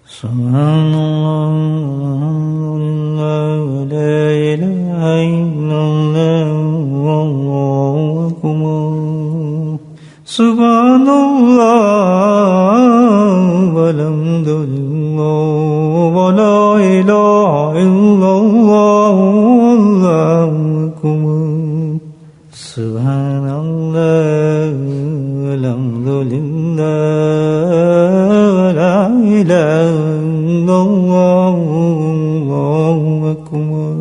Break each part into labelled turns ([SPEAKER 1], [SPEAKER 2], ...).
[SPEAKER 1] سبحان اللہ لا الہ الا اللہ واللہ اکبر سبحان اللہ والحمد للہ ولا الہ الا اللہ واللہ اکبر سبحان اللہ والحمد للہ ولا الہ الا اللہ واللہ اکبر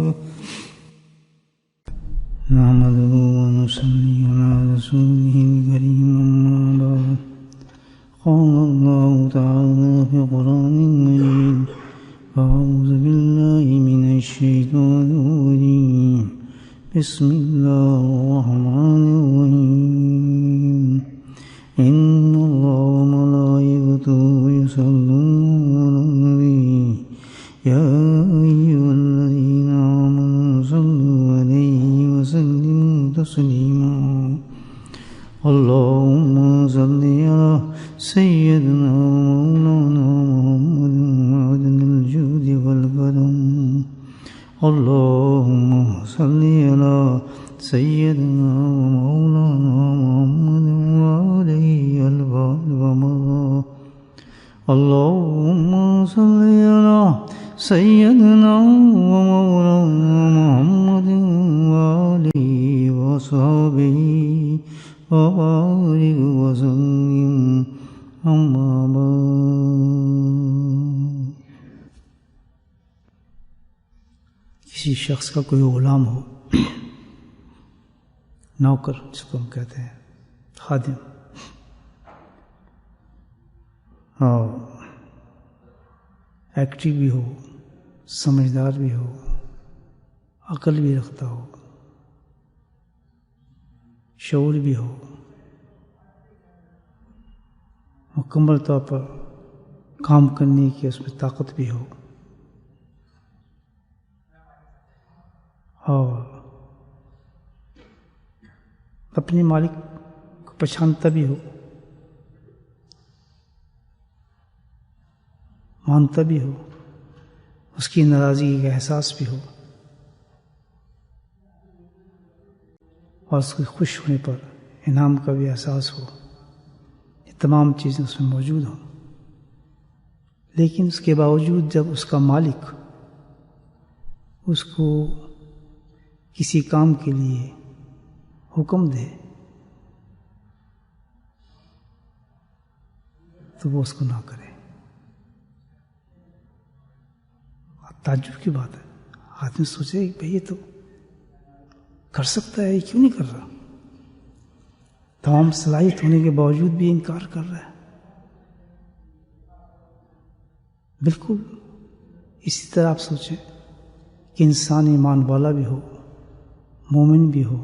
[SPEAKER 1] نحمده ونصلي على رسوله الكريم أما بعد قال الله تعالى في القرآن المجيد أعوذ بالله من الشيطان الرجيم بسم الله الرحمن الرحيم إن الله وملائكته يصلون على النبي يا أيها الذين آمنوا صلوا عليه وسلموا تسليما اللهم صل على سيدنا ومولانا محمد معدن الجود والكرم اللهم صل على سيدنا ومولانا محمد وعليه البعد ومضى اللهم صل على سيدنا ومولانا محمد وآله وصحبه وبارك وسلم أما بعد کسی شخص کا کوئی غلام ہو، نوکر جس کو ہم کہتے ہیں، خادم، اور ایکٹیو بھی ہو، سمجھدار بھی ہو، عقل بھی رکھتا ہو، شعور بھی ہو، مکمل طور پر کام کرنے کی اس میں طاقت بھی ہو، اور اپنے مالک کو پہچانتا بھی ہو، مانتا بھی ہو، اس کی ناراضگی کا احساس بھی ہو، اور اس کے خوش ہونے پر انعام کا بھی احساس ہو، یہ تمام چیزیں اس میں موجود ہوں، لیکن اس کے باوجود جب اس کا مالک اس کو کسی کام کے لیے حکم دے تو وہ اس کو نہ کرے۔ تعجب کی بات ہے، آدمی سوچے کہ بھئی یہ تو کر سکتا ہے، یہ کیوں نہیں کر رہا؟ تمام صلاحیت ہونے کے باوجود بھی انکار کر رہا ہے۔ بالکل اسی طرح آپ سوچیں کہ انسان ایمان والا بھی ہو، مومن بھی ہو،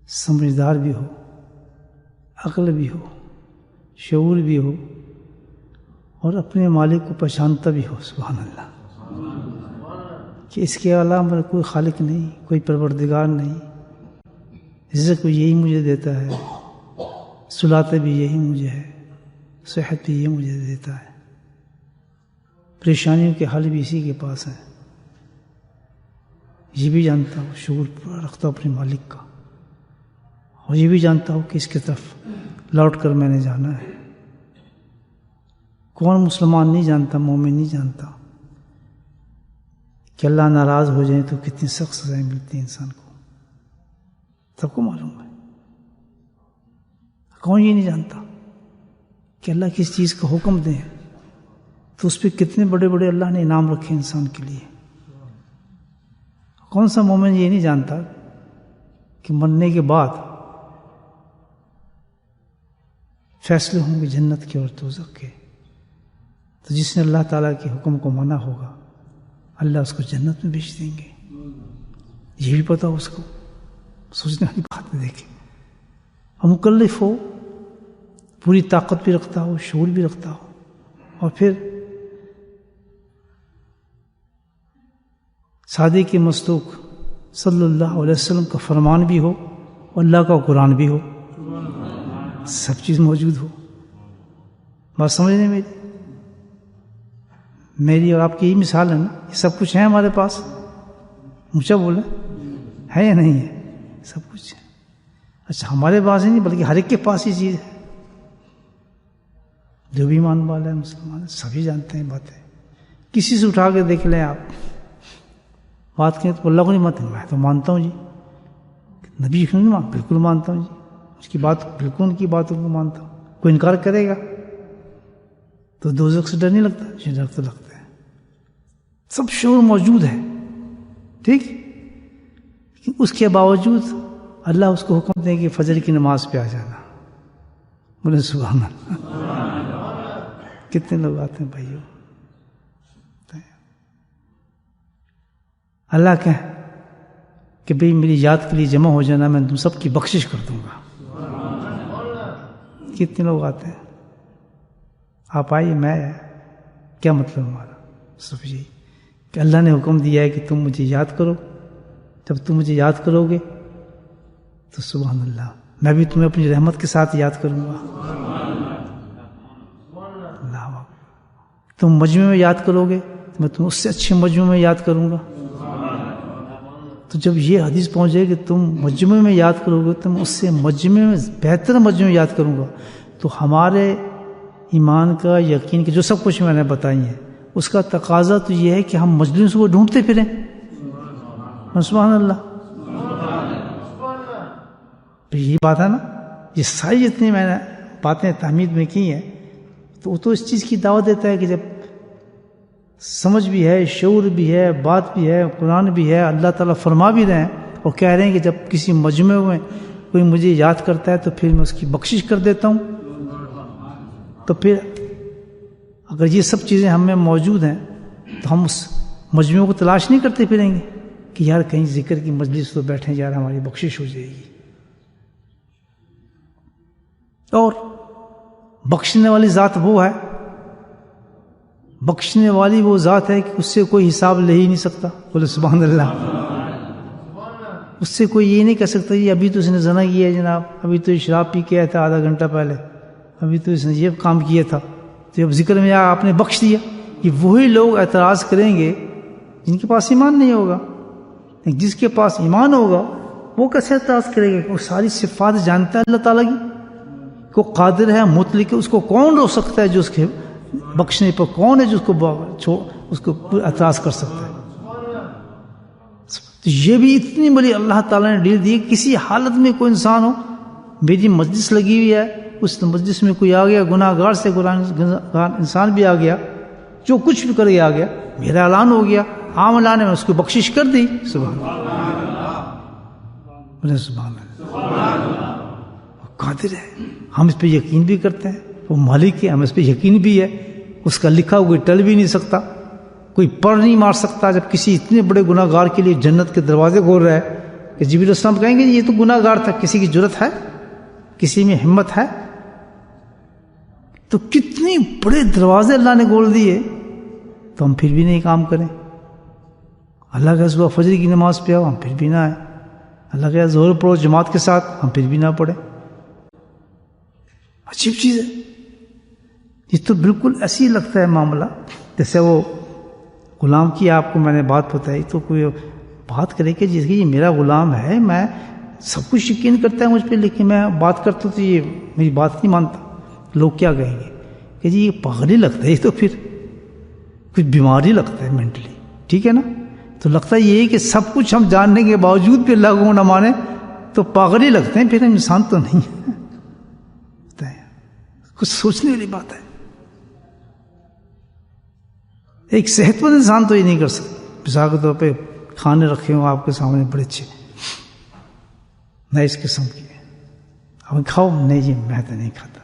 [SPEAKER 1] سمجھدار بھی ہو، عقل بھی ہو، شعور بھی ہو، اور اپنے مالک کو پہچانتا بھی ہو، سبحان اللہ، کہ اس کے علاوہ کوئی خالق نہیں، کوئی پروردگار نہیں، رزق بھی یہی مجھے دیتا ہے، سلاتے بھی یہی مجھے ہے، صحت بھی یہ مجھے دیتا ہے، پریشانیوں کے حل بھی اسی کے پاس ہیں، یہ بھی جانتا ہوں، شعور پورا رکھتا ہوں اپنے مالک کا، اور یہ بھی جانتا ہوں کہ اس کی طرف لوٹ کر میں نے جانا ہے۔ کون مسلمان نہیں جانتا، مومن نہیں جانتا کہ اللہ ناراض ہو جائے تو کتنی سخت سزائیں ملتی ہیں انسان کو، سب کو معلوم ہے۔ کون یہ نہیں جانتا کہ اللہ کس چیز کا حکم دیں تو اس پہ کتنے بڑے بڑے اللہ نے انعام رکھے انسان کے لیے۔ کون سا مومن یہ نہیں جانتا کہ مرنے کے بعد فیصلے ہوں گے جنت کے اور دوزخ کے، تو جس نے اللہ تعالیٰ کے حکم کو مانا ہوگا اللہ اس کو جنت میں بھیج دیں گے، یہ بھی پتا ہو اس کو، سوچنے والی بات ہے۔ دیکھیں، اور مکلف ہو، پوری طاقت بھی رکھتا ہو، شعور بھی رکھتا ہو، اور پھر صادق مصدوق صلی اللہ علیہ وسلم کا فرمان بھی ہو اور اللہ کا قرآن بھی ہو، سب چیز موجود ہو، بات سمجھنے میں میری اور آپ کی یہی مثال ہے نا, یہ سب کچھ ہے ہمارے پاس. اونچا بولے ہے یا نہیں ہے؟ سب کچھ ہے. اچھا ہمارے پاس ہی نہیں بلکہ ہر ایک کے پاس یہ چیز ہے. جو بھی ایمان والا ہے مسلمان ہے سبھی جانتے ہیں باتیں. کسی سے اٹھا کے دیکھ لیں آپ, بات کریں تو اللہ کو نہیں مانتے, میں تو مانتا ہوں جی. نبی کو نہیں مانتا, بالکل مانتا ہوں جی. اس کی بات بالکل, ان کی باتوں کو مانتا ہوں. کوئی انکار کرے گا تو دوزخ سے ڈر نہیں لگتا؟ یہ ڈر تو لگتا ہے. سب شعور موجود ہے, ٹھیک. اس کے باوجود اللہ اس کو حکم دے کہ فجر کی نماز پہ آ جانا. بولے سبحان اللہ. کتنے لوگ آتے ہیں بھائیوں, اللہ کہیں کہ بھئی میری یاد کے لیے جمع ہو جانا, میں تم سب کی بخشش کر دوں گا. کتنے لوگ آتے ہیں, آپ آئیے, میں کیا مطلب ہمارا؟ صرف یہی کہ اللہ نے حکم دیا ہے کہ تم مجھے یاد کرو. جب تم مجھے یاد کرو گے تو سبحان اللہ میں بھی تمہیں اپنی رحمت کے ساتھ یاد کروں گا. اللہ, تم مجمع میں یاد کرو گے تو میں تم اس سے اچھے مجمع میں یاد کروں گا. تو جب یہ حدیث پہنچے کہ تم مجمع میں یاد کرو گے, تم اس سے مجمع میں بہتر مجمع میں یاد کروں گا, تو ہمارے ایمان کا, یقین کے جو سب کچھ میں نے بتائی ہیں, اس کا تقاضا تو یہ ہے کہ ہم مجلس کو ڈھونڈتے پھریں. سبحان اللہ. یہ بات ہے نا, یہ ساری جتنی میں نے باتیں تحمید میں کی ہیں, تو وہ تو اس چیز کی دعوت دیتا ہے کہ جب سمجھ بھی ہے, شعور بھی ہے, بات بھی ہے, قرآن بھی ہے, اللہ تعالیٰ فرما بھی رہے ہیں اور کہہ رہے ہیں کہ جب کسی مجمع میں کوئی مجھے یاد کرتا ہے تو پھر میں اس کی بخشش کر دیتا ہوں. تو پھر اگر یہ سب چیزیں ہم میں موجود ہیں تو ہم اس مجمع کو تلاش نہیں کرتے پھریں گے کہ یار کہیں ذکر کی مجلس تو بیٹھیں, یار ہماری بخشش ہو جائے گی. اور بخشنے والی ذات وہ ہے, بخشنے والی وہ ذات ہے کہ اس سے کوئی حساب لے ہی نہیں سکتا. بولے سبحان اللہ. اس سے کوئی یہ نہیں کہہ سکتا جی ابھی تو اس نے زنا کیا ہے جناب, ابھی تو شراب پی کے آیا تھا آدھا گھنٹہ پہلے, ابھی تو اس نے یہ کام کیا تھا, تو جب ذکر میں آپ نے بخش دیا. یہ وہی لوگ اعتراض کریں گے جن کے پاس ایمان نہیں ہوگا. جس کے پاس ایمان ہوگا وہ کیسے اعتراض کرے گا؟ وہ ساری صفات جانتا ہے اللہ تعالیٰ کی, کو قادر ہے, مطلق ہے. اس کو کون روک سکتا ہے جو اس کے بخشنے پر؟ کون ہے جو اس کو اعتراض کر سکتا ہے؟ تو یہ بھی اتنی بڑی اللہ تعالیٰ نے ڈیل دی. کسی حالت میں کوئی انسان ہو, میری مجلس لگی ہوئی ہے, اس مجلس میں کوئی آ گیا گناہ گار سے گناہگار انسان بھی آ گیا, جو کچھ بھی کر کے آ گیا, میرا اعلان ہو گیا, عام اعلان ہے, میں اس کو بخشش کر دی. سبحان اللہ, سبحان اللہ. قادر ہے, ہم اس پہ یقین بھی کرتے ہیں. وہ مالک ہے, ہم اس پہ یقین بھی ہے. اس کا لکھا کوئی ٹل بھی نہیں سکتا, کوئی پڑھ نہیں مار سکتا. جب کسی اتنے بڑے گناہ گار کے لیے جنت کے دروازے کھول رہا ہے کہ جبریل السلام کہیں گے یہ تو گناہ گار تھا, کسی کی جرت ہے, کسی میں ہمت ہے؟ تو کتنے بڑے دروازے اللہ نے کھول دیے, تو ہم پھر بھی نہیں کام کریں. اللہ کا صبح فجر کی نماز پہ آؤ, ہم پھر بھی نہ آئے. اللہ کا ظہر پڑھو جماعت کے ساتھ, ہم پھر بھی نہ پڑھیں. عجیب چیز ہے. یہ تو بالکل ایسی لگتا ہے معاملہ جیسے وہ غلام کی آپ کو میں نے بات بتائی, تو کوئی بات کرے کہ جس کی یہ میرا غلام ہے, میں سب کچھ یقین کرتا ہے مجھ پہ, لیکن میں بات کرتا تو یہ میری بات نہیں مانتا. لوگ کیا کہیں گے کہ جی یہ پاگل لگتا ہے, یہ تو پھر کچھ بیماری لگتا ہے مینٹلی, ٹھیک ہے نا. تو لگتا یہ ہے کہ سب کچھ ہم جاننے کے باوجود بھی اللہ کو نہ مانے تو پاگل ہی لگتے ہیں, پھر ہم انسان تو نہیں ہے. کچھ سوچنے والی بات ہے. ایک صحت مند انسان تو یہ نہیں کر سکتا. مثال کے طور پہ کھانے رکھے ہوں آپ کے سامنے بڑے اچھے, نئے قسم کے, آپ کھاؤ, نہیں جی میں تو نہیں کھاتا.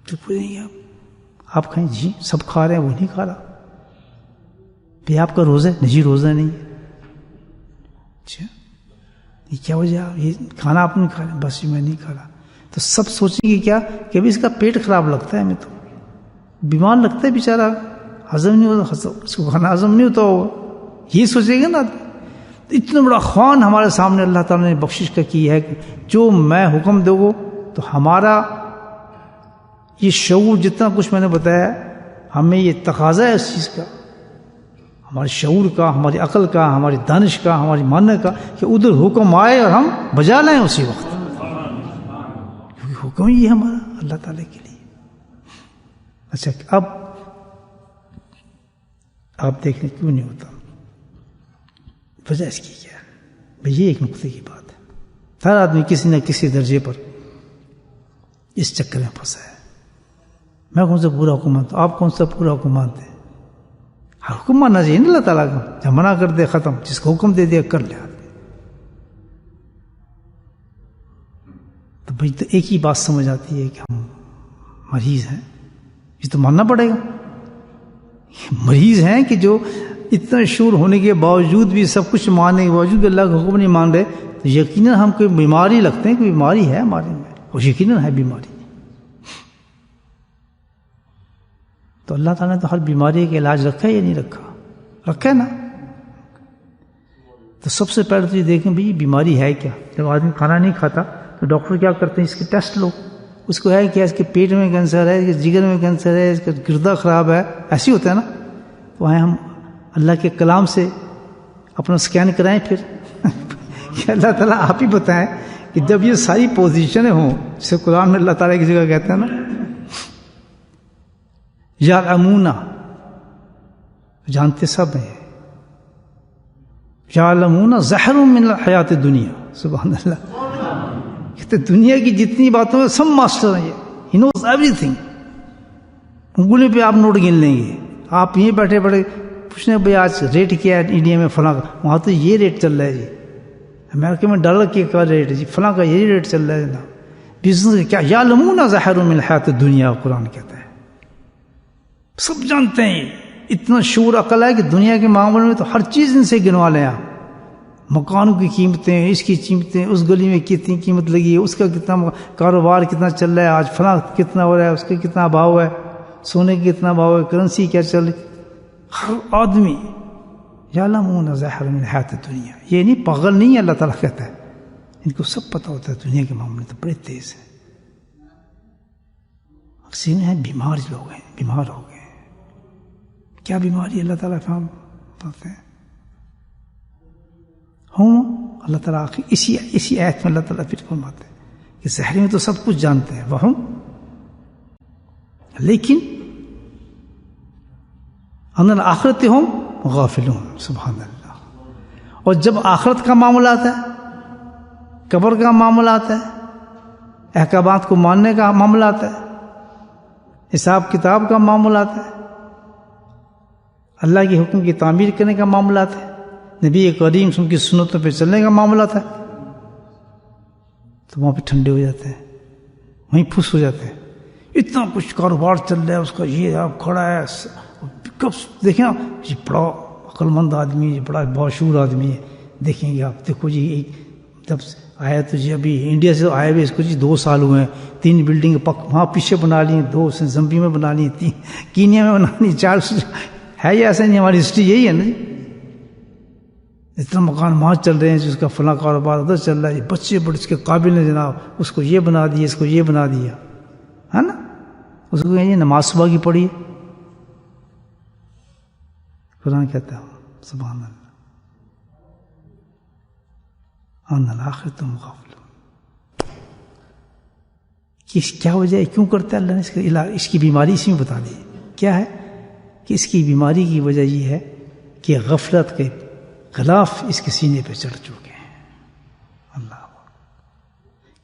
[SPEAKER 1] تو پوچھیں آپ کھائیں, جی سب کھا رہے ہیں, وہ نہیں کھا رہا. پھر آپ کا روزہ ہے؟ جی روزہ نہیں ہے. اچھا یہ کیا وجہ, یہ کھانا آپ نہیں کھا رہے؟ بس میں نہیں کھا رہا. تو سب سوچیں گے کیا کہ ابھی اس کا پیٹ خراب لگتا ہے, ہمیں تو بیمار لگتا ہے بیچارہ, ہضم نہیں ہوتا, اس کو کھانا ہضم نہیں ہوتا ہوگا, یہ سوچے گا نا. اتنا بڑا خوان ہمارے سامنے اللہ تعالیٰ نے بخشش کا کی ہے کہ جو میں حکم دو گو, تو ہمارا یہ شعور جتنا کچھ میں نے بتایا, ہمیں یہ تقاضا ہے اس چیز کا ہمارے شعور کا، ہماری عقل کا، ہماری دانش کا، ہماری ماننے کا، کہ ادھر حکم آئے اور ہم بجا لائیں اسی وقت، کیونکہ حکم ہی ہے ہمارا اللہ تعالیٰ کے لیے۔ اچھا اب آپ دیکھیں کیوں نہیں ہوتا، وجہ اس کی کیا ہے؟ بھئی یہ ایک نقطے کی بات ہے، ہر آدمی کسی نہ کسی درجے پر اس چکر میں پھنسا ہے۔ میں کون سا پورا حکم مانتا ہوں، آپ کون سا پورا حکم مانتے ہیں؟ ہر حکم ماننا چاہیے نا اللہ تعالیٰ کا، جب منع کر دے ختم، جس کو حکم دے دیا کر لے آدمی۔ تو بھائی تو ایک ہی بات سمجھ آتی ہے کہ ہم مریض ہیں، یہ تو ماننا پڑے گا، مریض ہیں کہ جو اتنا شعور ہونے کے باوجود بھی، سب کچھ ماننے کے باوجود بھی اللہ کا حکم نہیں مان رہے، تو یقیناً ہم کوئی بیماری لگتے ہیں، کوئی بیماری ہے ہمارے میں، اور یقیناً ہے بیماری۔ تو اللہ تعالیٰ نے تو ہر بیماری کا علاج رکھا ہے یا نہیں رکھا؟ رکھا ہے نا۔ تو سب سے پہلے تو یہ دیکھیں بھئی بیماری ہے کیا۔ جب آدمی کھانا نہیں کھاتا تو ڈاکٹر کیا کرتے ہیں، اس کے ٹیسٹ لو، اس کو ہے کیا، اس کے پیٹ میں کینسر ہے، اس کے جگر میں کینسر ہے، اس کا گردہ خراب ہے، ایسے ہی ہوتا ہے نا۔ تو آئے ہم اللہ کے کلام سے اپنا سکین کرائیں پھر کہ اللہ تعالیٰ آپ ہی بتائیں کہ جب یہ ساری پوزیشنیں ہوں، جسے قرآن میں اللہ تعالیٰ کی جگہ کہتے ہیں نا یعلمون، جانتے سب ہیں، یعلمون ظاہر من الحیات الدنیا، سبحان اللہ، کہتے دنیا کی جتنی باتوں میں سب ماسٹر ہیں، یہ ہی نوز ایوری تھنگ، انگلی پہ آپ نوٹ گن لیں گے۔ آپ یہیں بیٹھے بیٹھے پوچھنے بھائی آج ریٹ کیا ہے انڈیا میں، فلاں کا وہاں تو یہ ریٹ چل رہا ہے جی، امریکہ میں ڈالر کے کا ریٹ ہے جی، فلاں کا یہی ریٹ چل رہا ہے جناب، بزنس کیا، یعلمون ظاہر من الحیات الدنیا، قرآن کہتا ہے سب جانتے ہیں، اتنا شعور عقل ہے کہ دنیا کے معاملے میں تو ہر چیز ان سے گنوا لیں آپ، مکانوں کی قیمتیں، اس کی قیمتیں، اس گلی میں کتنی قیمت لگی ہے، اس کا کتنا کاروبار کتنا چل رہا ہے، آج فلاں کتنا ہو رہا ہے، اس کا کتنا بھاؤ ہے، سونے کی کتنا بھاؤ ہے، کرنسی کیا چل رہی، ہر آدمی یعلمون ظاہر من الحیات الدنیا، یہ نہیں پاگل نہیں ہے، اللہ تعالیٰ کہتا ہے ان کو سب پتہ ہوتا ہے، دنیا کے معاملے تو بڑے تیز ہیں۔ اکثر ہیں بیمار لوگ ہیں، بیمار ہو گئے، کیا بیماری اللہ تعالیٰ فہم بتاتے ہیں ہوں، اللہ تعالیٰ اسی آیت میں اللہ تعالیٰ پھر فرماتے ہیں کہ ظاہر میں تو سب کچھ جانتے ہیں وہ، لیکن ان الآخرت ہم غافلون، سبحان اللہ۔ اور جب آخرت کا معاملہ آتا ہے، قبر کا معاملہ آتا ہے، احکامات کو ماننے کا معاملہ آتا ہے، حساب کتاب کا معاملہ آتا ہے، اللہ کے حکم کی تعمیر کرنے کا معاملہ آتا ہے، نبی کریم کی سنتوں پہ چلنے کا معاملہ آتا ہے، تو وہاں پہ ٹھنڈے ہو جاتے ہیں، وہیں پھس ہو جاتے ہیں، اتنا کچھ کاروبار چل رہا ہے اس کا، یہ آپ کھڑا ہے، کب دیکھیں آپ، یہ بڑا عقل مند آدمی، یہ بڑا باشعور آدمی ہے، دیکھیں گے آپ، دیکھو جی جب آیا تو جی ابھی انڈیا سے آئے ہوئے اس کو جی 2 سال ہوئے ہیں، 3 بلڈنگ وہاں پیچھے بنا لی، 2 زمبی میں بنا لی، 3 کینیا میں بنا لی، 4 ہے یہ ایسا نہیں، ہماری ہسٹری یہی ہے نا جی، اتنا مکان وہاں چل رہے ہیں جس کا فلاں کاروبار ادھر چل رہا ہے، بچے بڑے اس کے قابل ہیں جناب، اس کو یہ بنا دیا، اس کو یہ بنا دیا، ہے نا، اس کو یہ نماز صبح کی پڑھی، قرآن کہتا ہے سبحان اللہ، ان الآخرۃ ہم غافلون۔ کیا وجہ ہے، کیوں کرتا ہے اللہ نے اس کی بیماری اسی میں بتا دی، کیا ہے کہ اس کی بیماری کی وجہ یہ ہے کہ غفلت کے غلاف اس کے سینے پہ چڑھ چکے ہیں۔ اللہ،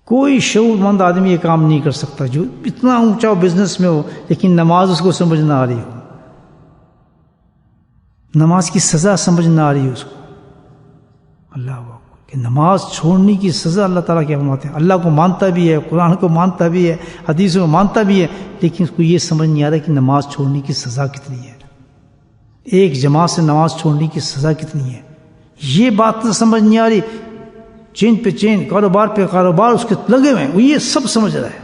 [SPEAKER 1] کوئی شعور مند آدمی یہ کام نہیں کر سکتا جو اتنا اونچا بزنس میں ہو لیکن نماز اس کو سمجھ نہ آ رہی ہو، نماز کی سزا سمجھ نہ آ رہی ہے اس کو۔ اللہ اکبر، کہ نماز چھوڑنے کی سزا اللہ تعالیٰ کیا فرماتے ہیں، اللہ کو مانتا بھی ہے، قرآن کو مانتا بھی ہے، حدیثوں کو مانتا بھی ہے، لیکن اس کو یہ سمجھ نہیں آ رہا کہ نماز چھوڑنے کی سزا کتنی ہے، ایک جماعت سے نماز چھوڑنے کی سزا کتنی ہے، یہ بات سمجھ نہیں آ رہی، چین پہ چین، کاروبار پہ کاروبار اس کے لگے ہوئے ہیں، وہ یہ سب سمجھ رہا ہے،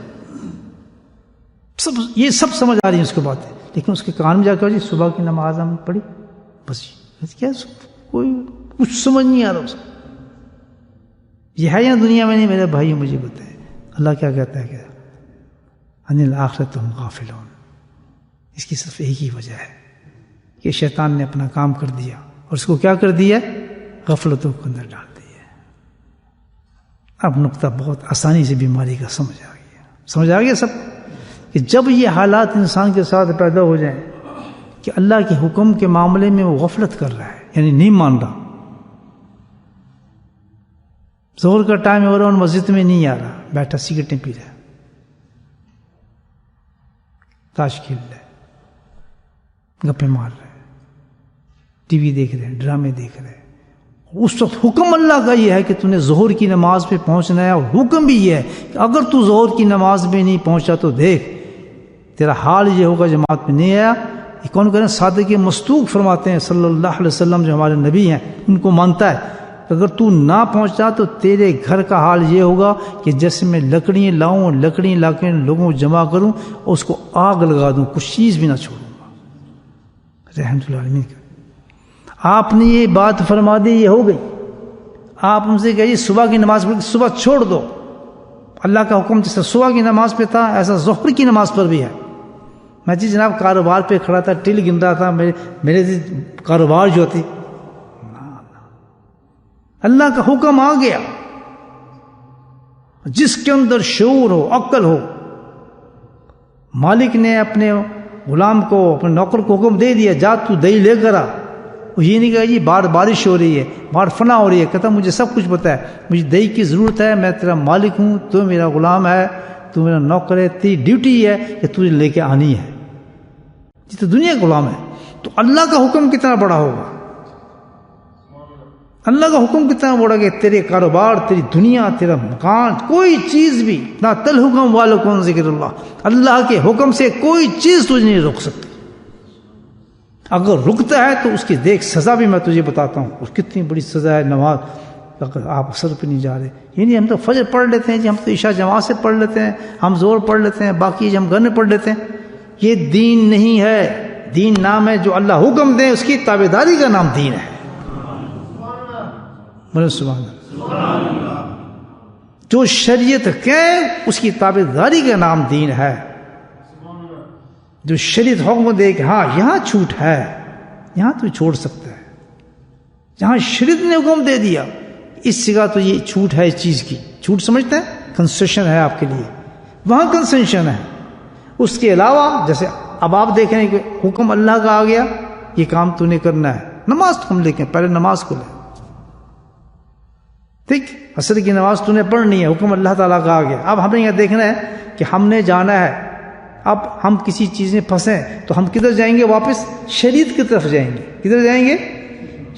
[SPEAKER 1] یہ سب سمجھ آ رہی ہیں اس کو باتیں، لیکن اس کے کان میں جا کر جی صبح کی نماز ہم پڑھی، بس کیا کوئی کچھ سمجھ نہیں آ رہا اس کو، یہ ہے یا دنیا میں نہیں، میرے بھائی مجھے بتائیں، اللہ کیا کہتا ہے کہ ان الآخرۃ ہم غافلون، اس کی صرف ایک ہی وجہ ہے کہ شیطان نے اپنا کام کر دیا اور اس کو کیا کر دیا؟ غفلتوں کے اندر ڈال دیا۔ اب نقطہ بہت آسانی سے بیماری کا سمجھ آ گیا سب، کہ جب یہ حالات انسان کے ساتھ پیدا ہو جائیں کہ اللہ کے حکم کے معاملے میں وہ غفلت کر رہا ہے، یعنی نہیں مان رہا، ظہر کا ٹائم ہو رہا اور مسجد میں نہیں آ رہا، بیٹھا سگریٹیں پی رہا ہے، تاش کھیل رہا ہے، گپے مار رہے ہیں، ٹی وی دیکھ رہے ہیں، ڈرامے دیکھ رہے ہیں۔ اس وقت حکم اللہ کا یہ ہے کہ تو نے ظہر کی نماز پہ پہنچنا ہے، اور حکم بھی یہ ہے کہ اگر تو ظہر کی نماز میں نہیں پہنچا تو دیکھ تیرا حال یہ ہوگا، جماعت میں نہیں آیا۔ یہ کون کہنا؟ صادق مصدوق فرماتے ہیں صلی اللہ علیہ وسلم، جو ہمارے نبی ہیں، ان کو مانتا ہے کہ اگر تو نہ پہنچا تو تیرے گھر کا حال یہ ہوگا کہ جیسے میں لکڑیاں لاؤں، لکڑی لا کے لوگوں کو جمع کروں اور اس کو آگ لگا دوں، کچھ چیز بھی نہ چھوڑوں گا۔ رحمت اللہ علیہ کا آپ نے یہ بات فرما دی، یہ ہو گئی۔ آپ ہم سے کہیے صبح کی نماز پڑھ، صبح چھوڑ دو، اللہ کا حکم جیسا صبح کی نماز پہ تھا ایسا ظہر کی نماز پر بھی ہے۔ میں جی جناب کاروبار پہ کھڑا تھا، ٹل گن رہا تھا، میرے کاروبار جو تھی، اللہ کا حکم آ گیا۔ جس کے اندر شعور ہو، عقل ہو، مالک نے اپنے غلام کو، اپنے نوکر کو حکم دے دیا، جا تو دہی لے کر آ۔ وہ یہ نہیں کہا جی باہر بارش ہو رہی ہے، باہر فنا ہو رہی ہے، کہتا مجھے سب کچھ پتا ہے، مجھے دہی کی ضرورت ہے، میں تیرا مالک ہوں، تو میرا غلام ہے، تو میرا نوکر ہے، تیری ڈیوٹی ہے کہ تجھے لے کے آنی ہے۔ یہ تو دنیا کا غلام ہے، تو اللہ کا حکم کتنا بڑا ہوگا؟ اللہ کا حکم کتنا بڑا کہ تیرے کاروبار، تیری دنیا، تیرا مکان، کوئی چیز بھی نہ تل حکم والکم ذکر اللہ کے حکم سے کوئی چیز تجھے نہیں روک سکتی۔ اگر رکتا ہے تو اس کی دیکھ سزا بھی میں تجھے بتاتا ہوں، اس کتنی بڑی سزا ہے۔ نماز اگر آپ اثر پہ نہیں جا رہے، یعنی ہم تو فجر پڑھ لیتے ہیں جی، ہم تو عشاء جماعت سے پڑھ لیتے ہیں، ہم زور پڑھ لیتے ہیں، باقی ہم گھر میں پڑھ لیتے ہیں، یہ دین نہیں ہے۔ دین نام ہے جو اللہ حکم دے اس کی تابعداری کا نام دین ہے۔ بولے سبحان اللہ۔ جو شریعت کہے اس کی تابعداری کا نام دین ہے۔ جو شریعت حکم دے کہ ہاں یہاں چھوٹ ہے، یہاں تو چھوڑ سکتا ہے، جہاں شریعت نے حکم دے دیا اس جگہ تو یہ چھوٹ ہے، اس چیز کی چھوٹ سمجھتے ہیں، کنسیشن ہے آپ کے لیے، وہاں کنسیشن ہے۔ اس کے علاوہ جیسے اب آپ دیکھ رہے ہیں کہ حکم اللہ کا آ گیا، یہ کام تو نے کرنا ہے، نماز تو ہم لے پہلے نماز کو لے، ٹھیک، عصر کی نماز تو نے پڑھنی ہے، حکم اللہ تعالیٰ کا آ گیا۔ اب ہمیں یہ دیکھنا ہے کہ ہم نے جانا ہے، اب ہم کسی چیز میں پھنسیں تو ہم کدھر جائیں گے؟ واپس شریعت کی طرف جائیں گے۔ کدھر جائیں گے؟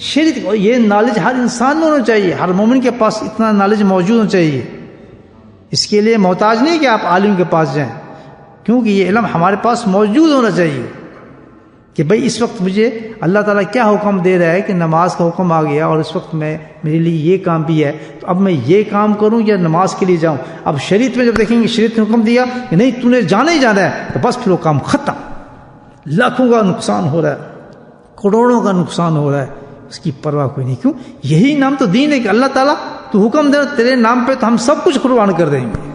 [SPEAKER 1] شریعت۔ اور یہ نالج ہر انسان میں ہونا چاہیے، ہر مومن کے پاس اتنا نالج موجود ہونا چاہیے۔ اس کے لیے محتاج نہیں کہ آپ عالم کے پاس جائیں، کیونکہ یہ علم ہمارے پاس موجود ہونا چاہیے کہ بھئی اس وقت مجھے اللہ تعالیٰ کیا حکم دے رہا ہے کہ نماز کا حکم آ گیا، اور اس وقت میں میرے لیے یہ کام بھی ہے، تو اب میں یہ کام کروں یا نماز کے لیے جاؤں؟ اب شریعت میں جب دیکھیں گے شریعت نے حکم دیا کہ نہیں تو نے جانا ہی جانا ہے، تو بس پھر وہ کام ختم۔ لاکھوں کا نقصان ہو رہا ہے، کروڑوں کا نقصان ہو رہا ہے، اس کی پرواہ کوئی نہیں۔ کیوں؟ یہی نام تو دین ہے کہ اللہ تعالیٰ تو حکم دے تیرے نام پہ تو ہم سب کچھ قربان کر دیں گے۔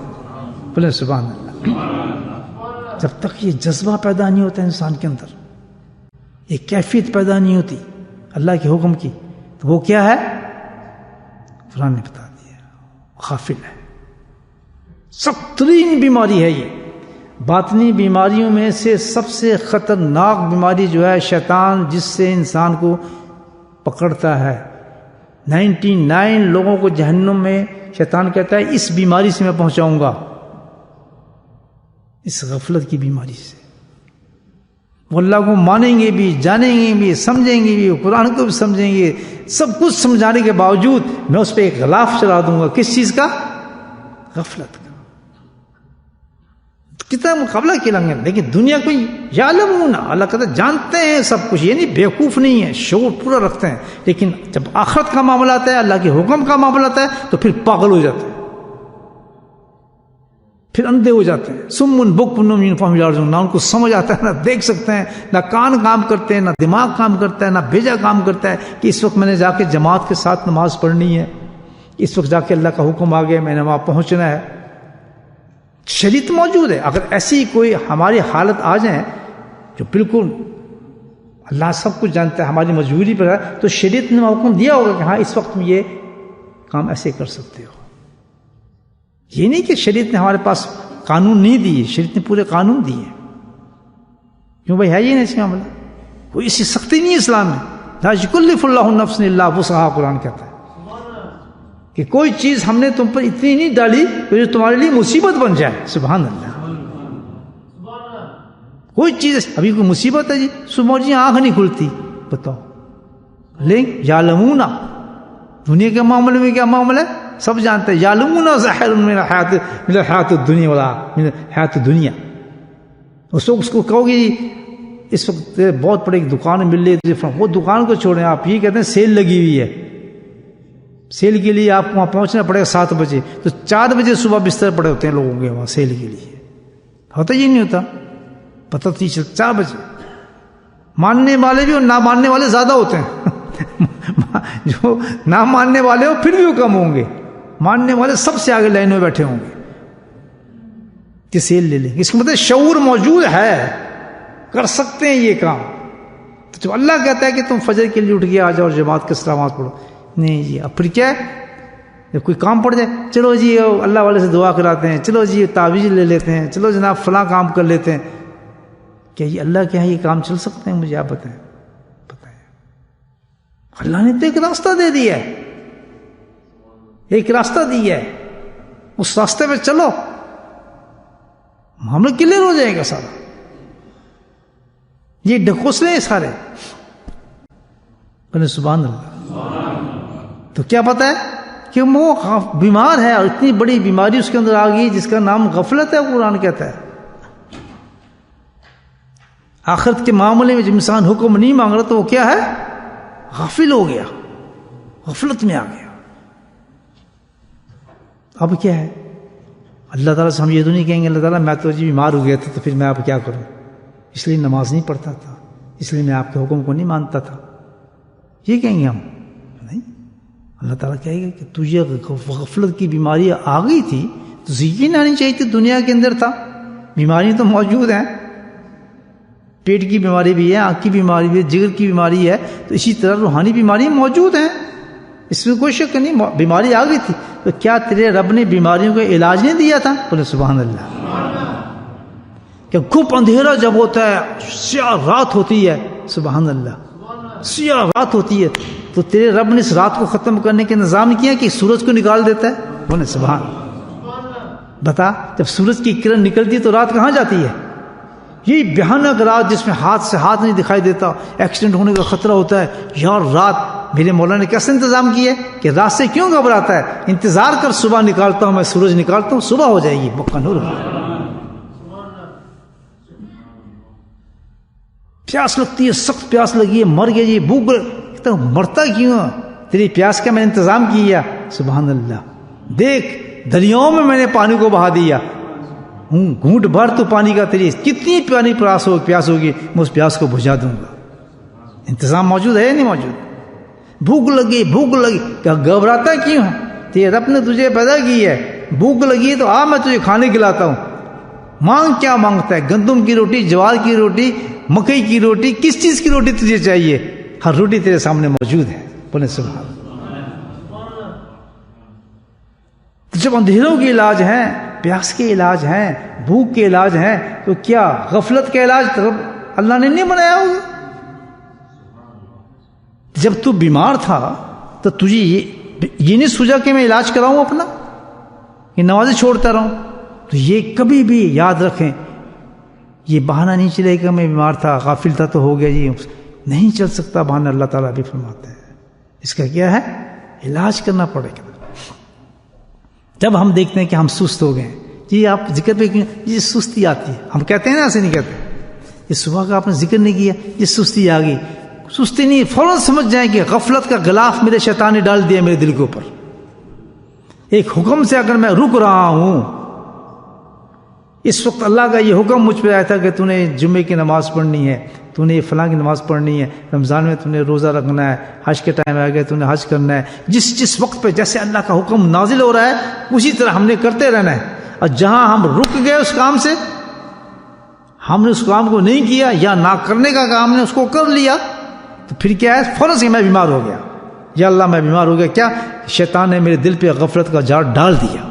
[SPEAKER 1] بولے سبحان اللہ۔ جب تک یہ جذبہ پیدا نہیں ہوتا انسان کے اندر، یہ کیفیت پیدا نہیں ہوتی اللہ کے حکم کی، تو وہ کیا ہے؟ قرآن نے بتا دیا، غافل ہے۔ سخت ترین بیماری ہے یہ۔ باطنی بیماریوں میں سے سب سے خطرناک بیماری جو ہے شیطان جس سے انسان کو پکڑتا ہے، 99 لوگوں کو جہنم میں شیطان کہتا ہے اس بیماری سے میں پہنچاؤں گا، اس غفلت کی بیماری سے۔ وہ اللہ کو مانیں گے بھی، جانیں گے بھی، سمجھیں گے بھی، قرآن کو بھی سمجھیں گے، سب کچھ سمجھانے کے باوجود میں اس پہ ایک غلاف چلا دوں گا۔ کس چیز کا؟ غفلت کا۔ کتنا مقابلہ کھیلیں گے، لیکن دنیا کو یعلمون، اللہ کہتا ہے جانتے ہیں سب کچھ، یعنی بیوقوف نہیں ہے، شعور پورا رکھتے ہیں، لیکن جب آخرت کا معاملہ آتا ہے، اللہ کے حکم کا معاملہ آتا ہے تو پھر پاگل ہو جاتے ہیں، پھر اندھے ہو جاتے ہیں۔ سمن بکم عمی فہم یعرجون، نہ ان کو سمجھ آتا ہے، نہ دیکھ سکتے ہیں، نہ کان کام کرتے ہیں، نہ دماغ کام کرتا ہے، نہ بھیجا کام کرتا ہے کہ اس وقت میں نے جا کے جماعت کے ساتھ نماز پڑھنی ہے، اس وقت جا کے اللہ کا حکم آ گیا، میں نے وہاں پہنچنا ہے۔ شریعت موجود ہے۔ اگر ایسی کوئی ہماری حالت آ جائیں جو بالکل اللہ سب کچھ جانتا ہے، ہماری مجبوری پر ہے، تو شریعت نے حکم دیا ہوگا کہ ہاں اس وقت میں یہ کام ایسے کر سکتے ہو. یہ نہیں کہ شریعت نے ہمارے پاس قانون نہیں دیے، شریعت نے پورے قانون دیے. کیوں بھائی ہے یہ نہیں اس معاملہ، کوئی ایسی سختی نہیں ہے اسلام میں. لا یکلف اللہ نفسا الا وسعها، قرآن کہتا ہے کہ کوئی چیز ہم نے تم پر اتنی نہیں ڈالی کہ جو تمہارے لیے مصیبت بن جائے. سبحان اللہ. کوئی چیز ابھی کوئی مصیبت ہے جی، صبح جی آنکھ نہیں کھلتی، بتاؤ. لیکن یعلمون، دنیا کے معاملے میں کیا معاملہ ہے سب جانتے ہیں. یعلمون ظاہر من الحیات الدنیا ولا من الحیات الدنیا. اس کو کہو گے اس وقت بہت بڑی ایک دکان مل رہی ہے، وہ دکان کو چھوڑیں، آپ یہ کہتے ہیں سیل لگی ہوئی ہے، سیل کے لیے آپ کو وہاں پہنچنا پڑے گا 7 بجے، تو 4 بجے صبح بستر پڑے ہوتے ہیں لوگوں کے وہاں سیل کے لیے. ہوتا یہ نہیں ہوتا، پتہ نہیں چلتا. 4 بجے ماننے والے بھی اور نہ ماننے والے زیادہ ہوتے ہیں. جو نہ ماننے والے ہو پھر بھی وہ کم ہوں گے، ماننے والے سب سے آگے لائن میں بیٹھے ہوں گے کہ سیل لے لیں. اس کا مطلب شعور موجود ہے، کر سکتے ہیں یہ کام. تو جب اللہ کہتا ہے کہ تم فجر کے لیے اٹھ کے آ جاؤ، جماعت کے ساتھ نماز پڑھو، نہیں جی. اب پھر کیا ہے، جب کوئی کام پڑ جائے، چلو جی اللہ والے سے دعا کراتے ہیں، چلو جی تعویذ لے لیتے ہیں، چلو جناب فلاں کام کر لیتے ہیں. کیا یہ اللہ کے یہاں یہ کام چل سکتے ہیں؟ مجھے آپ بتائیں. اللہ نے تو ایک راستہ دے دیا ہے، ایک راستہ دیا ہے، اس راستے پہ چلو، معاملہ کلیئر ہو جائے گا سارا. یہ ڈھکوسلے ہیں سارے. سبحان اللہ. تو کیا پتا ہے کہ وہ بیمار ہے، اور اتنی بڑی بیماری اس کے اندر آ گئی جس کا نام غفلت ہے. قرآن کہتا ہے آخرت کے معاملے میں جب انسان حکم نہیں مانگ رہا تو وہ کیا ہے، غافل ہو گیا، غفلت میں آ گیا. اب کیا ہے، اللہ تعالیٰ سے ہم یہ تو نہیں کہیں گے اللہ تعالیٰ میں تو جی بیمار ہو گیا تھا تو پھر میں اب کیا کروں، اس لیے نماز نہیں پڑھتا تھا، اس لیے میں آپ کے حکم کو نہیں مانتا تھا. یہ کہیں گے ہم نہیں. اللہ تعالیٰ کہے گا کہ تجھے غفلت کی بیماری آ گئی تھی تو یقین آنی چاہیے تھی، دنیا کے اندر تھا. بیماری تو موجود ہیں، پیٹ کی بیماری بھی ہے، آنکھ کی بیماری بھی ہے، جگر کی بیماری ہے، تو اسی طرح روحانی بیماری موجود ہیں، اس میں کوئی شک نہیں. بیماری آ گئی تھی تو کیا تیرے رب نے بیماریوں کا علاج نہیں دیا تھا؟ بولے سبحان اللہ. کہ گھپ اندھیرا جب ہوتا ہے، سیاہ رات ہوتی ہے، سبحان اللہ، سیاہ رات ہوتی ہے، تو تیرے رب نے اس رات کو ختم کرنے کے نظام کیا کہ سورج کو نکال دیتا ہے. بولے سبحان. بتا، جب سورج کی کرن نکلتی ہے تو رات کہاں جاتی ہے؟ یہ بھیانک رات جس میں ہاتھ سے ہاتھ نہیں دکھائی دیتا، ایکسیڈنٹ ہونے کا خطرہ ہوتا ہے. یار رات میرے مولا نے کیسے انتظام کیا ہے کہ رات سے کیوں گھبراتا ہے؟ انتظار کر، صبح نکالتا ہوں میں، سورج نکالتا ہوں، صبح ہو جائے گی، بکا نور. پیاس لگتی ہے، سخت پیاس لگی ہے، مر گیا جی، بھوک تو مرتا کیوں؟ تیری پیاس کا میں نے انتظام کیا. سبحان اللہ. دیکھ دریاؤں میں نے پانی کو بہا دیا، گھونٹ بھر تو پانی کا، تیری کتنی پانی پیاس ہوگی، میں اس پیاس کو بجھا دوں گا. انتظام موجود ہے یا نہیں موجود؟ بھوک لگی، کیا گھبراتا کیوں ہے؟ تیرے رب نے تجھے پیدا کی ہے، بھوک لگی تو آ میں تجھے کھانے کھلاتا ہوں. مانگ کیا مانگتا ہے؟ گندم کی روٹی، جوار کی روٹی، مکئی کی روٹی، کس چیز کی روٹی تجھے چاہیے؟ ہر روٹی تیرے سامنے موجود ہے. بولے سبحان. جب اندھیروں کے علاج ہیں، پیاس کے علاج ہیں، بھوک کے علاج ہیں، تو کیا غفلت کا علاج اللہ نے نہیں بنایا ہوگا؟ جب تو بیمار تھا تو تجھے یہ نہیں سوچا کہ میں علاج کراؤں اپنا، یہ نمازیں چھوڑتا رہوں؟ تو یہ کبھی بھی یاد رکھیں، یہ بہانہ نہیں چلے گا میں بیمار تھا، غافل تھا تو ہو گیا جی، نہیں چل سکتا بہانہ. اللہ تعالیٰ بھی فرماتے ہیں اس کا کیا ہے، علاج کرنا پڑے گا. جب ہم دیکھتے ہیں کہ ہم سست ہو گئے، جی آپ ذکر پہ کیوں، یہ سستی آتی ہے، ہم کہتے ہیں نا، ایسے نہیں کہتے، یہ صبح کا آپ نے ذکر نہیں کیا، یہ سستی آ گئی. سستی نہیں، فوراً سمجھ جائیں کہ غفلت کا غلاف میرے شیطان نے ڈال دیا میرے دل کے اوپر. ایک حکم سے اگر میں رک رہا ہوں، اس وقت اللہ کا یہ حکم مجھ پہ آیا تھا کہ تو نے جمعے کی نماز پڑھنی ہے، تو نے فلاں کی نماز پڑھنی ہے، رمضان میں تو نے روزہ رکھنا ہے، حج کے ٹائم آ گیا تو نے حج کرنا ہے. جس وقت پہ جیسے اللہ کا حکم نازل ہو رہا ہے اسی طرح ہم نے کرتے رہنا ہے. اور جہاں ہم رک گئے اس کام سے، ہم نے اس کام کو نہیں کیا یا نہ کرنے کا کام نے اس کو کر لیا تو پھر کیا ہے؟ فوراً سے میں بیمار ہو گیا، یا اللہ میں بیمار ہو گیا. کیا؟ شیطان نے میرے دل پہ غفلت کا جال ڈال دیا.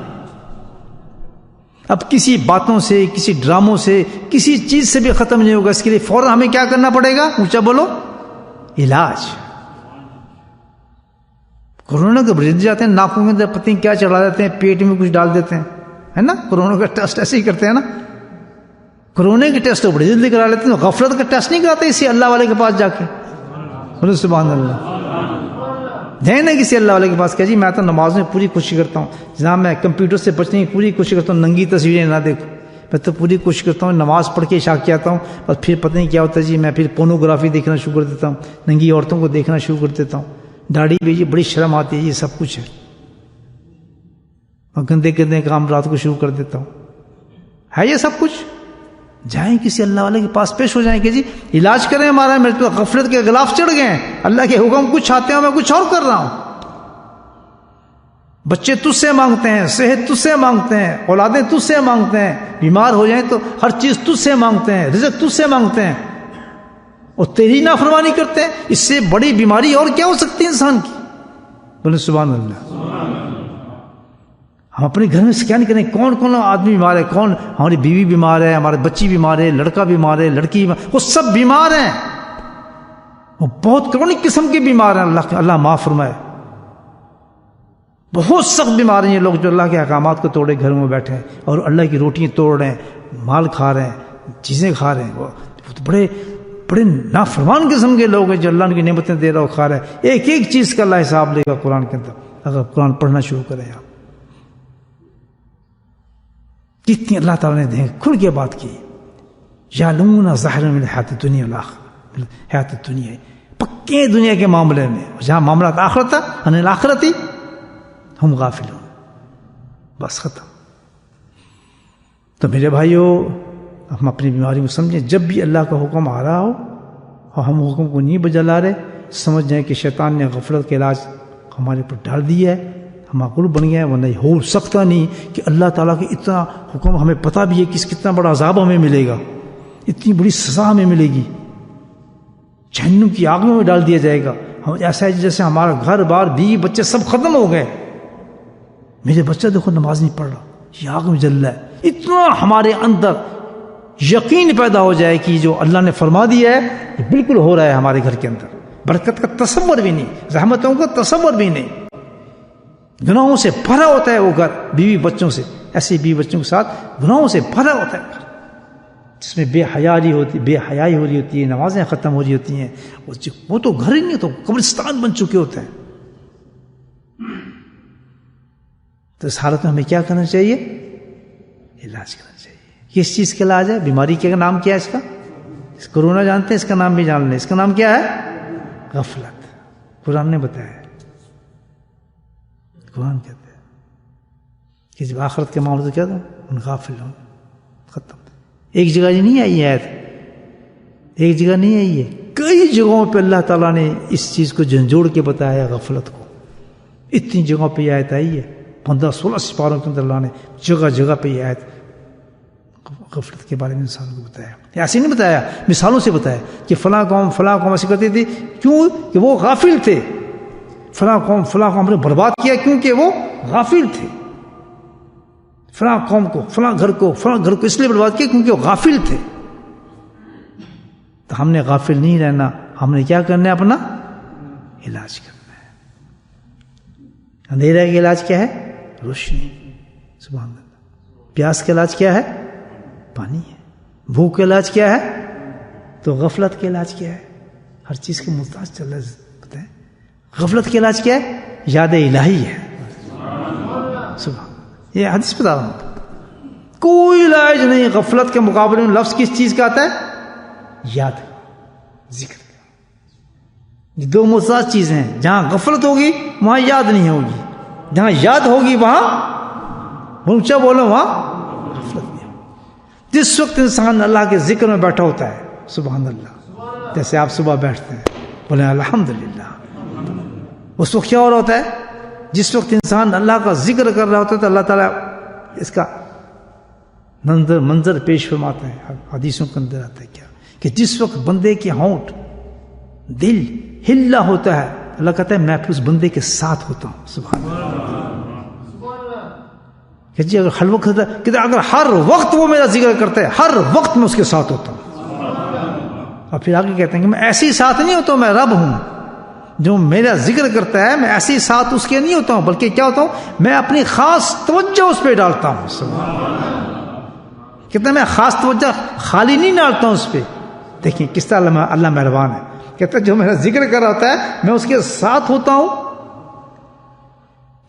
[SPEAKER 1] اب کسی باتوں سے، کسی ڈراموں سے، کسی چیز سے بھی ختم نہیں ہوگا. اس کے لیے فوراً ہمیں کیا کرنا پڑے گا؟ اونچا بولو، علاج. کورونا کے مریض جاتے ہیں، ناکوں کے اندر پتہ نہیں کیا چڑھا دیتے ہیں، پیٹ میں کچھ ڈال دیتے ہیں، ہے نا؟ کورونا کا ٹیسٹ ایسے ہی کرتے ہیں نا. کورونا کے ٹیسٹ تو بڑی جلدی کرا لیتے ہیں، غفلت کا ٹیسٹ نہیں کراتے اسی اللہ والے کے پاس جا کے. بولو سبحان اللہ. دیں نا کسی اللہ والے کے پاس کہ جی میں تو نماز میں پوری کوشش کرتا ہوں جناب، میں کمپیوٹر سے بچنے کی پوری کوشش کرتا ہوں، ننگی تصویریں نہ دیکھوں، میں تو پوری کوشش کرتا ہوں، نماز پڑھ کے عشاء کے آتا ہوں، بس پھر پتہ نہیں کیا ہوتا ہے جی، میں پھر پورنوگرافی دیکھنا شروع کر دیتا ہوں، ننگی عورتوں کو دیکھنا شروع کر دیتا ہوں، داڑھی بھی جی بڑی شرم آتی ہے، یہ سب کچھ ہے، اور گندے گندے کام رات کو شروع کر دیتا ہوں. ہے یہ سب کچھ؟ جائیں کسی اللہ والے کے پاس، پیش ہو جائیں کہ جی علاج کریں ہمارا، میرے تو غفلت کے غلاف چڑھ گئے ہیں، اللہ کے حکم کچھ آتے ہیں میں کچھ اور کر رہا ہوں. بچے تجھ سے مانگتے ہیں، صحت تجھ سے مانگتے ہیں، اولادیں تجھ سے مانگتے ہیں، بیمار ہو جائیں تو ہر چیز تجھ سے مانگتے ہیں، رزق تجھ سے مانگتے ہیں، اور تیری نافرمانی کرتے ہیں. اس سے بڑی بیماری اور کیا ہو سکتی ہے انسان کی؟ بولے سبحان اللہ. ہم اپنے گھر میں اسکین کریں کون کون آدمی بیمار ہے، کون ہماری بیوی بیمار ہے، ہمارے بچی بیمار ہے، لڑکا بیمار ہے، لڑکی بیمار، وہ سب بیمار ہیں، وہ بہت کرونک قسم کے بیمار ہیں. اللہ معاف فرمائے. بہت سخت بیمار ہیں یہ لوگ جو اللہ کے احکامات کو توڑے گھروں میں بیٹھے ہیں اور اللہ کی روٹیاں توڑ رہے ہیں، مال کھا رہے ہیں، چیزیں کھا رہے ہیں. وہ بڑے بڑے نافرمان قسم کے لوگ ہیں جو اللہ ان کی نعمتیں دے رہا ہو کھا رہے ہیں. ایک ایک چیز کا اللہ حساب لے گا قرآن کے اندر اگر قرآن پڑھنا شروع کریں آپ. کتنی اللہ تعالیٰ نے کھل کے بات کی. یعلمون ظاہرا من الحیات الدنیا والآخرہ، حیات الدنیا پکے دنیا کے معاملے میں، جہاں معاملات آخرت تھا عن الآخرتی ہم غافلون. بس ختم. تو میرے بھائیوں ہم اپنی بیماری کو سمجھیں، جب بھی اللہ کا حکم آ رہا ہو اور ہم حکم کو نہیں بجا لا رہے، سمجھ جائیں کہ شیطان نے غفلت کا علاج ہمارے پر ڈال دیا ہے، ہم معقول بن گئے ہیں. ورنہ ہو سکتا نہیں کہ اللہ تعالیٰ کے اتنا حکم ہمیں پتہ بھی ہے کہ اس کتنا بڑا عذاب ہمیں ملے گا، اتنی بڑی سزا ہمیں ملے گی، جہنم کی آگ میں ڈال دیا جائے گا. ہم ایسا ہے جیسے ہمارا گھر بار بیوی بچے سب ختم ہو گئے، میرے بچہ دیکھو نماز نہیں پڑھ رہا، یہ آگ میں جل رہا ہے. اتنا ہمارے اندر یقین پیدا ہو جائے کہ جو اللہ نے فرما دیا ہے یہ بالکل ہو رہا ہے ہمارے گھر کے اندر. برکت کا تصور بھی نہیں، رحمتوں کا تصور بھی نہیں، گناہوں سے بھرا ہوتا ہے وہ گھر بیوی بچوں سے، ایسے بیوی بچوں کے ساتھ گناہوں سے بھرا ہوتا ہے گھر، جس میں بے حیائی ہو رہی ہوتی ہے، نمازیں ختم ہو رہی ہوتی ہیں. وہ تو گھر ہی نہیں، تو قبرستان بن چکے ہوتے ہیں. تو اس حالت میں ہمیں کیا کرنا چاہیے؟ علاج کرنا چاہیے. کس چیز کا علاج ہے؟ بیماری کا نام کیا ہے اس کا؟ کورونا جانتے ہیں، اس کا نام بھی جان لیں. اس کا نام کیا ہے؟ غفلت. قرآن نے بتایا ہے، قرآن کہتے ہیں کہ جب آخرت کے معاملے کیا تھا ان غافل ہوں. ختم. ایک جگہ نہیں آئی ہے، ایک جگہ نہیں آئی ہے، کئی جگہوں پہ اللہ تعالیٰ نے اس چیز کو جھنجھوڑ کے بتایا غفلت کو. اتنی جگہوں پہ یہ آیت آئی ہے، 15-16 سپاروں کے اندر اللہ نے جگہ جگہ پہ یہ آیت غفلت کے بارے میں انسان کو بتایا. ایسے نہیں بتایا، مثالوں سے بتایا کہ فلاں قوم ایسے کرتی تھی، کیوں کہ وہ غافل تھے. فلاں قوم نے برباد کیا کیونکہ وہ غافل تھے. فلاں قوم کو، فلاں گھر کو اس لیے برباد کیا کیونکہ وہ غافل تھے. تو ہم نے غافل نہیں رہنا، ہم نے کیا کرنا ہے؟ اپنا علاج کرنا ہے. اندھیرے کا علاج کیا ہے؟ روشنی. سبحان اللہ. پیاس کا علاج کیا ہے؟ پانی ہے. بھوک کا علاج کیا ہے؟ تو غفلت کا علاج کیا ہے؟ ہر چیز کے محتاج چل رہا ہے. بتائیں غفلت کا علاج کیا ہے؟ یاد الہی ہے. سبحان. یہ حدیث بتا رہا ہوں، کوئی علاج نہیں غفلت کے مقابلے میں. لفظ کس چیز کا آتا ہے؟ یاد، ذکر. یہ دو محتاج چیزیں ہیں. جہاں غفلت ہوگی وہاں یاد نہیں ہوگی، جہاں یاد ہوگی وہاں اونچا بولو وہاں غفلت نہیں ہوگی. جس وقت انسان اللہ کے ذکر میں بیٹھا ہوتا ہے، سبحان اللہ، جیسے آپ صبح بیٹھتے ہیں بولیں الحمدللہ، اس وقت کیا ہو رہا ہوتا ہے؟ جس وقت انسان اللہ کا ذکر کر رہا ہوتا ہے تو اللہ تعالیٰ اس کا منظر پیش فرماتے ہیں، حدیثوں کے اندر آتا ہے کیا کہ جس وقت بندے کے ہونٹ دل ہلا ہوتا ہے، اللہ کہتا ہے میں پھر اس بندے کے ساتھ ہوتا ہوں. سبحان اللہ. کہ جی اگر ہر وقت کہ اگر ہر وقت وہ میرا ذکر کرتا ہے، ہر وقت میں اس کے ساتھ ہوتا ہوں. اور پھر آگے کہتے ہیں کہ میں ایسے ہی ساتھ نہیں ہوتا ہوں، میں رب ہوں جو میرا ذکر کرتا ہے، میں ایسے ہی ساتھ اس کے نہیں ہوتا ہوں، بلکہ کیا ہوتا ہوں، میں اپنی خاص توجہ اس پہ ڈالتا ہوں. کہتے ہیں میں خاص توجہ خالی نہیں ڈالتا ہوں اس پہ. دیکھیں کس طرح اللہ مہربان ہے. کہتا ہے جو میرا ذکر کر رہا ہوتا ہے میں اس کے ساتھ ہوتا ہوں.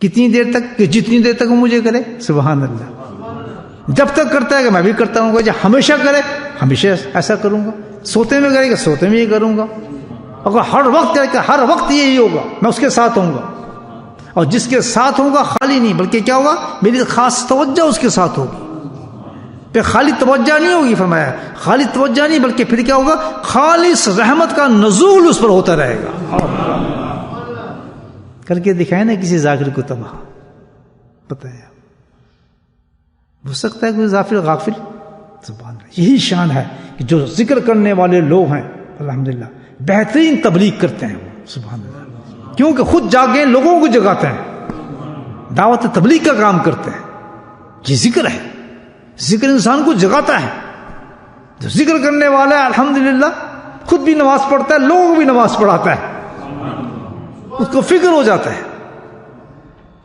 [SPEAKER 1] کتنی دیر تک؟ کہ جتنی دیر تک وہ مجھے کرے. سبحان اللہ. جب تک کرتا ہے کہ میں بھی کرتا ہوں گا. ہمیشہ کرے ہمیشہ ایسا کروں گا. سوتے میں کرے گا سوتے میں یہ کروں گا. اگر ہر وقت کرے گا ہر وقت یہی ہوگا، میں اس کے ساتھ ہوں گا. اور جس کے ساتھ ہوں گا خالی نہیں بلکہ کیا ہوگا، میری خاص توجہ اس کے ساتھ ہوگی. پھر خالی توجہ نہیں ہوگی، فرمایا خالی توجہ نہیں بلکہ پھر کیا ہوگا، خالص رحمت کا نزول اس پر ہوتا رہے گا. کر کے دکھائے نا کسی ذاکر کو تباہ. پتہ ہے ہو سکتا ہے کوئی ذاکر غافل. سبحان اللہ. یہی شان ہے کہ جو ذکر کرنے والے لوگ ہیں الحمدللہ بہترین تبلیغ کرتے ہیں وہ. سبحان اللہ. کیونکہ خود جاگے لوگوں کو جگاتے ہیں، دعوت تبلیغ کا کام کرتے ہیں. یہ ذکر ہے، ذکر انسان کو جگاتا ہے. جو ذکر کرنے والا ہے الحمدللہ خود بھی نماز پڑھتا ہے، لوگوں کو بھی نماز پڑھاتا ہے. اس کو فکر ہو جاتا ہے.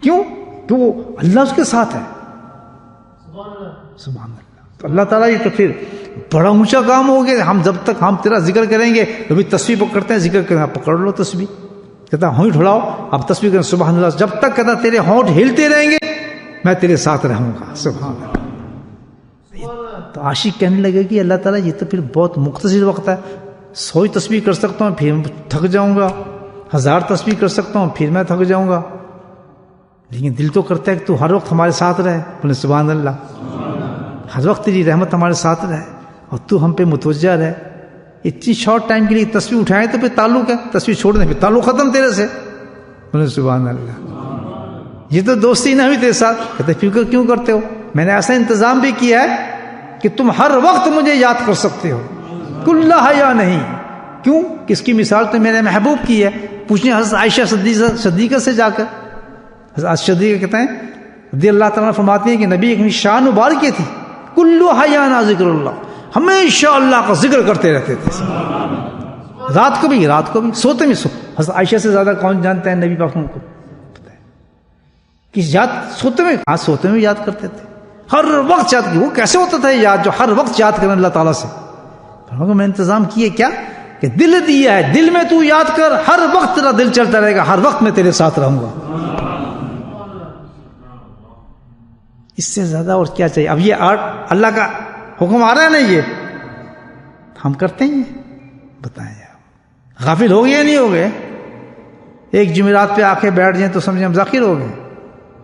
[SPEAKER 1] کیوں؟ کہ وہ اللہ اس کے ساتھ ہے. سبحان اللہ. تو اللہ تعالیٰ یہ تو پھر بڑا اونچا کام ہو گیا. ہم جب تک ہم تیرا ذکر کریں گے تو بھی تسبیح پکڑتے ہیں، ذکر کریں پکڑ لو تسبیح. کہتا ہونٹ ہلاؤ اب تسبیح کریں سبحان اللہ. جب تک کہتا تیرے ہونٹ ہلتے رہیں گے میں تیرے ساتھ رہوں گا. سبحان اللہ. تو عاشق کہنے لگے کہ اللہ تعالیٰ یہ تو پھر بہت مختصر وقت ہے. 100 تسبیح کر سکتا ہوں پھر تھک جاؤں گا، 1000 تسبیح کر سکتا ہوں پھر میں تھک جاؤں گا. لیکن دل تو کرتا ہے کہ تو ہر وقت ہمارے ساتھ رہے. بولے سبحان اللہ. ہر وقت تیری رحمت ہمارے ساتھ رہے اور تو ہم پہ متوجہ رہے. اتنی شارٹ ٹائم کے لیے تسبیح اٹھائیں تو پھر تعلق ہے، تسبیح چھوڑ دیں پھر تعلق ختم تیرے سے. بولے سبحان اللہ. یہ تو دوستی نہ ہوئی تیرے ساتھ. کہتے فکر کیوں کرتے ہو؟ میں نے ایسا انتظام بھی کیا ہے کہ تم ہر وقت مجھے یاد کر سکتے ہو. کل حیا نہیں. کیوں؟ کس کی مثال تو میرے محبوب کی ہے. پوچھیں حضرت عائشہ صدیقہ سے جا کر. حضرت صدیقہ کہتے ہیں رضی اللہ تعالیٰ فرماتی ہیں کہ نبی ایک شان مبارک تھی، کلو حیانا ذکر اللہ، ہمیشہ اللہ کا ذکر کرتے رہتے تھے. رات کو بھی سوتے میں حضرت عائشہ سے زیادہ کون جانتا ہے نبی پاک کو؟ کس یاد سوتے میں یاد کرتے تھے. ہر وقت یاد. وہ کیسے ہوتا تھا یاد جو ہر وقت یاد کریں اللہ تعالیٰ سے؟ میں انتظام کیے کیا کہ دل دیا ہے، دل میں تو یاد کر، ہر وقت تیرا دل چلتا رہے گا، ہر وقت میں تیرے ساتھ رہوں گا. اس سے زیادہ اور کیا چاہیے؟ اب یہ اللہ کا حکم آ رہا ہے نا، یہ ہم کرتے ہیں. بتائیں آپ غافل ہو گئے یا نہیں ہو گئے؟ ایک جمعرات پہ آ کے بیٹھ جائیں تو سمجھیں ہم ذاکر ہو گئے.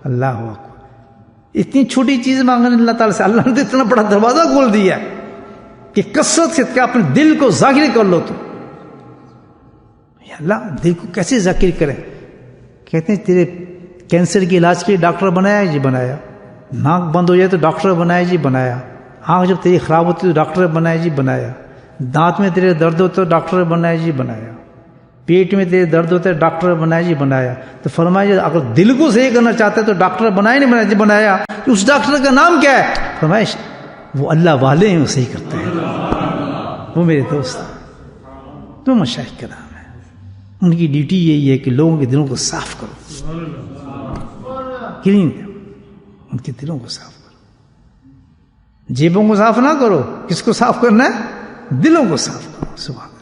[SPEAKER 1] اللہ اکبر. اتنی چھوٹی چیز مانگنے اللہ تعالیٰ سے، اللہ نے تو اتنا بڑا دروازہ کھول دیا ہے کہ کثرت سے کیا اپنے دل کو ذاکر کر لو. تو اللہ دل کو کیسے ذاکر کرے؟ کہتے ہیں تیرے کینسر کے علاج کے لیے ڈاکٹر بنایا جی بنایا، ناک بند ہو جائے تو ڈاکٹر بنایا جی بنایا، آنکھ جب تیری خراب ہوتی تو ڈاکٹر بنایا جی بنایا، دانت میں تیرے درد ہوتا تو ڈاکٹر بنایا جی بنایا، پیٹ میں تیرے درد ہوتا ہے ڈاکٹر بنایا جی بنایا. تو فرمایا اگر دل کو صحیح کرنا چاہتے تو ڈاکٹر بنایا نہیں بنایا جی بنایا. اس ڈاکٹر کا نام کیا ہے؟ فرمایا وہ اللہ والے ہیں، وہ صحیح کرتے ہیں. وہ میرے دوست تو مشائخ کا نام ہے. ان کی ڈیوٹی یہی ہے کہ لوگوں کے دلوں کو صاف کرو، کلین، ان کے دلوں کو صاف کرو. جیبوں کو صاف نہ کرو. کس کو صاف کرنا ہے؟ دلوں کو صاف کرو. سبحان اللہ.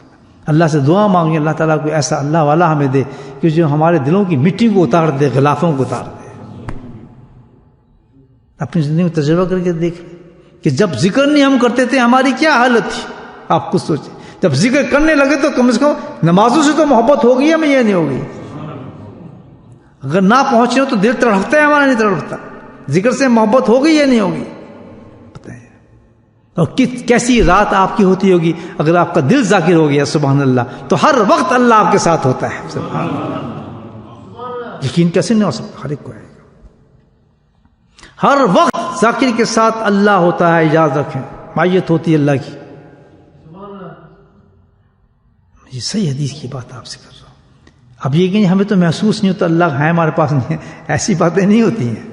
[SPEAKER 1] اللہ سے دعا مانگیں اللہ تعالیٰ کو ایسا اللہ والا ہمیں دے کہ جو ہمارے دلوں کی مٹی کو اتار دے، غلافوں کو اتار دے. اپنی زندگی میں تجربہ کر کے دیکھ کہ جب ذکر نہیں ہم کرتے تھے ہماری کیا حالت تھی. آپ خود سوچیں. جب ذکر کرنے لگے تو کم از کم نمازوں سے تو محبت ہوگی ہمیں، یہ نہیں ہوگی. اگر نہ پہنچے ہو تو دل تڑپتا ہے ہمارا، نہیں تڑپتا. ذکر سے محبت ہوگی یا نہیں ہوگی؟ بتائیں. اور کیسی رات آپ کی ہوتی ہوگی اگر آپ کا دل ذاکر ہو گیا. سبحان اللہ. تو ہر وقت اللہ آپ کے ساتھ ہوتا ہے. سبحان اللہ. یقین کیسے نہیں ہو سکتا؟ ہر ایک کو ہے. ہر وقت ذاکر کے ساتھ اللہ ہوتا ہے، یاد رکھیں، معیت ہوتی ہے اللہ کی. یہ صحیح حدیث کی بات آپ سے کر رہا ہوں. اب یہ کہ ہمیں تو محسوس نہیں ہوتا اللہ ہے ہمارے پاس نہیں ہے، ایسی باتیں نہیں ہوتی ہیں.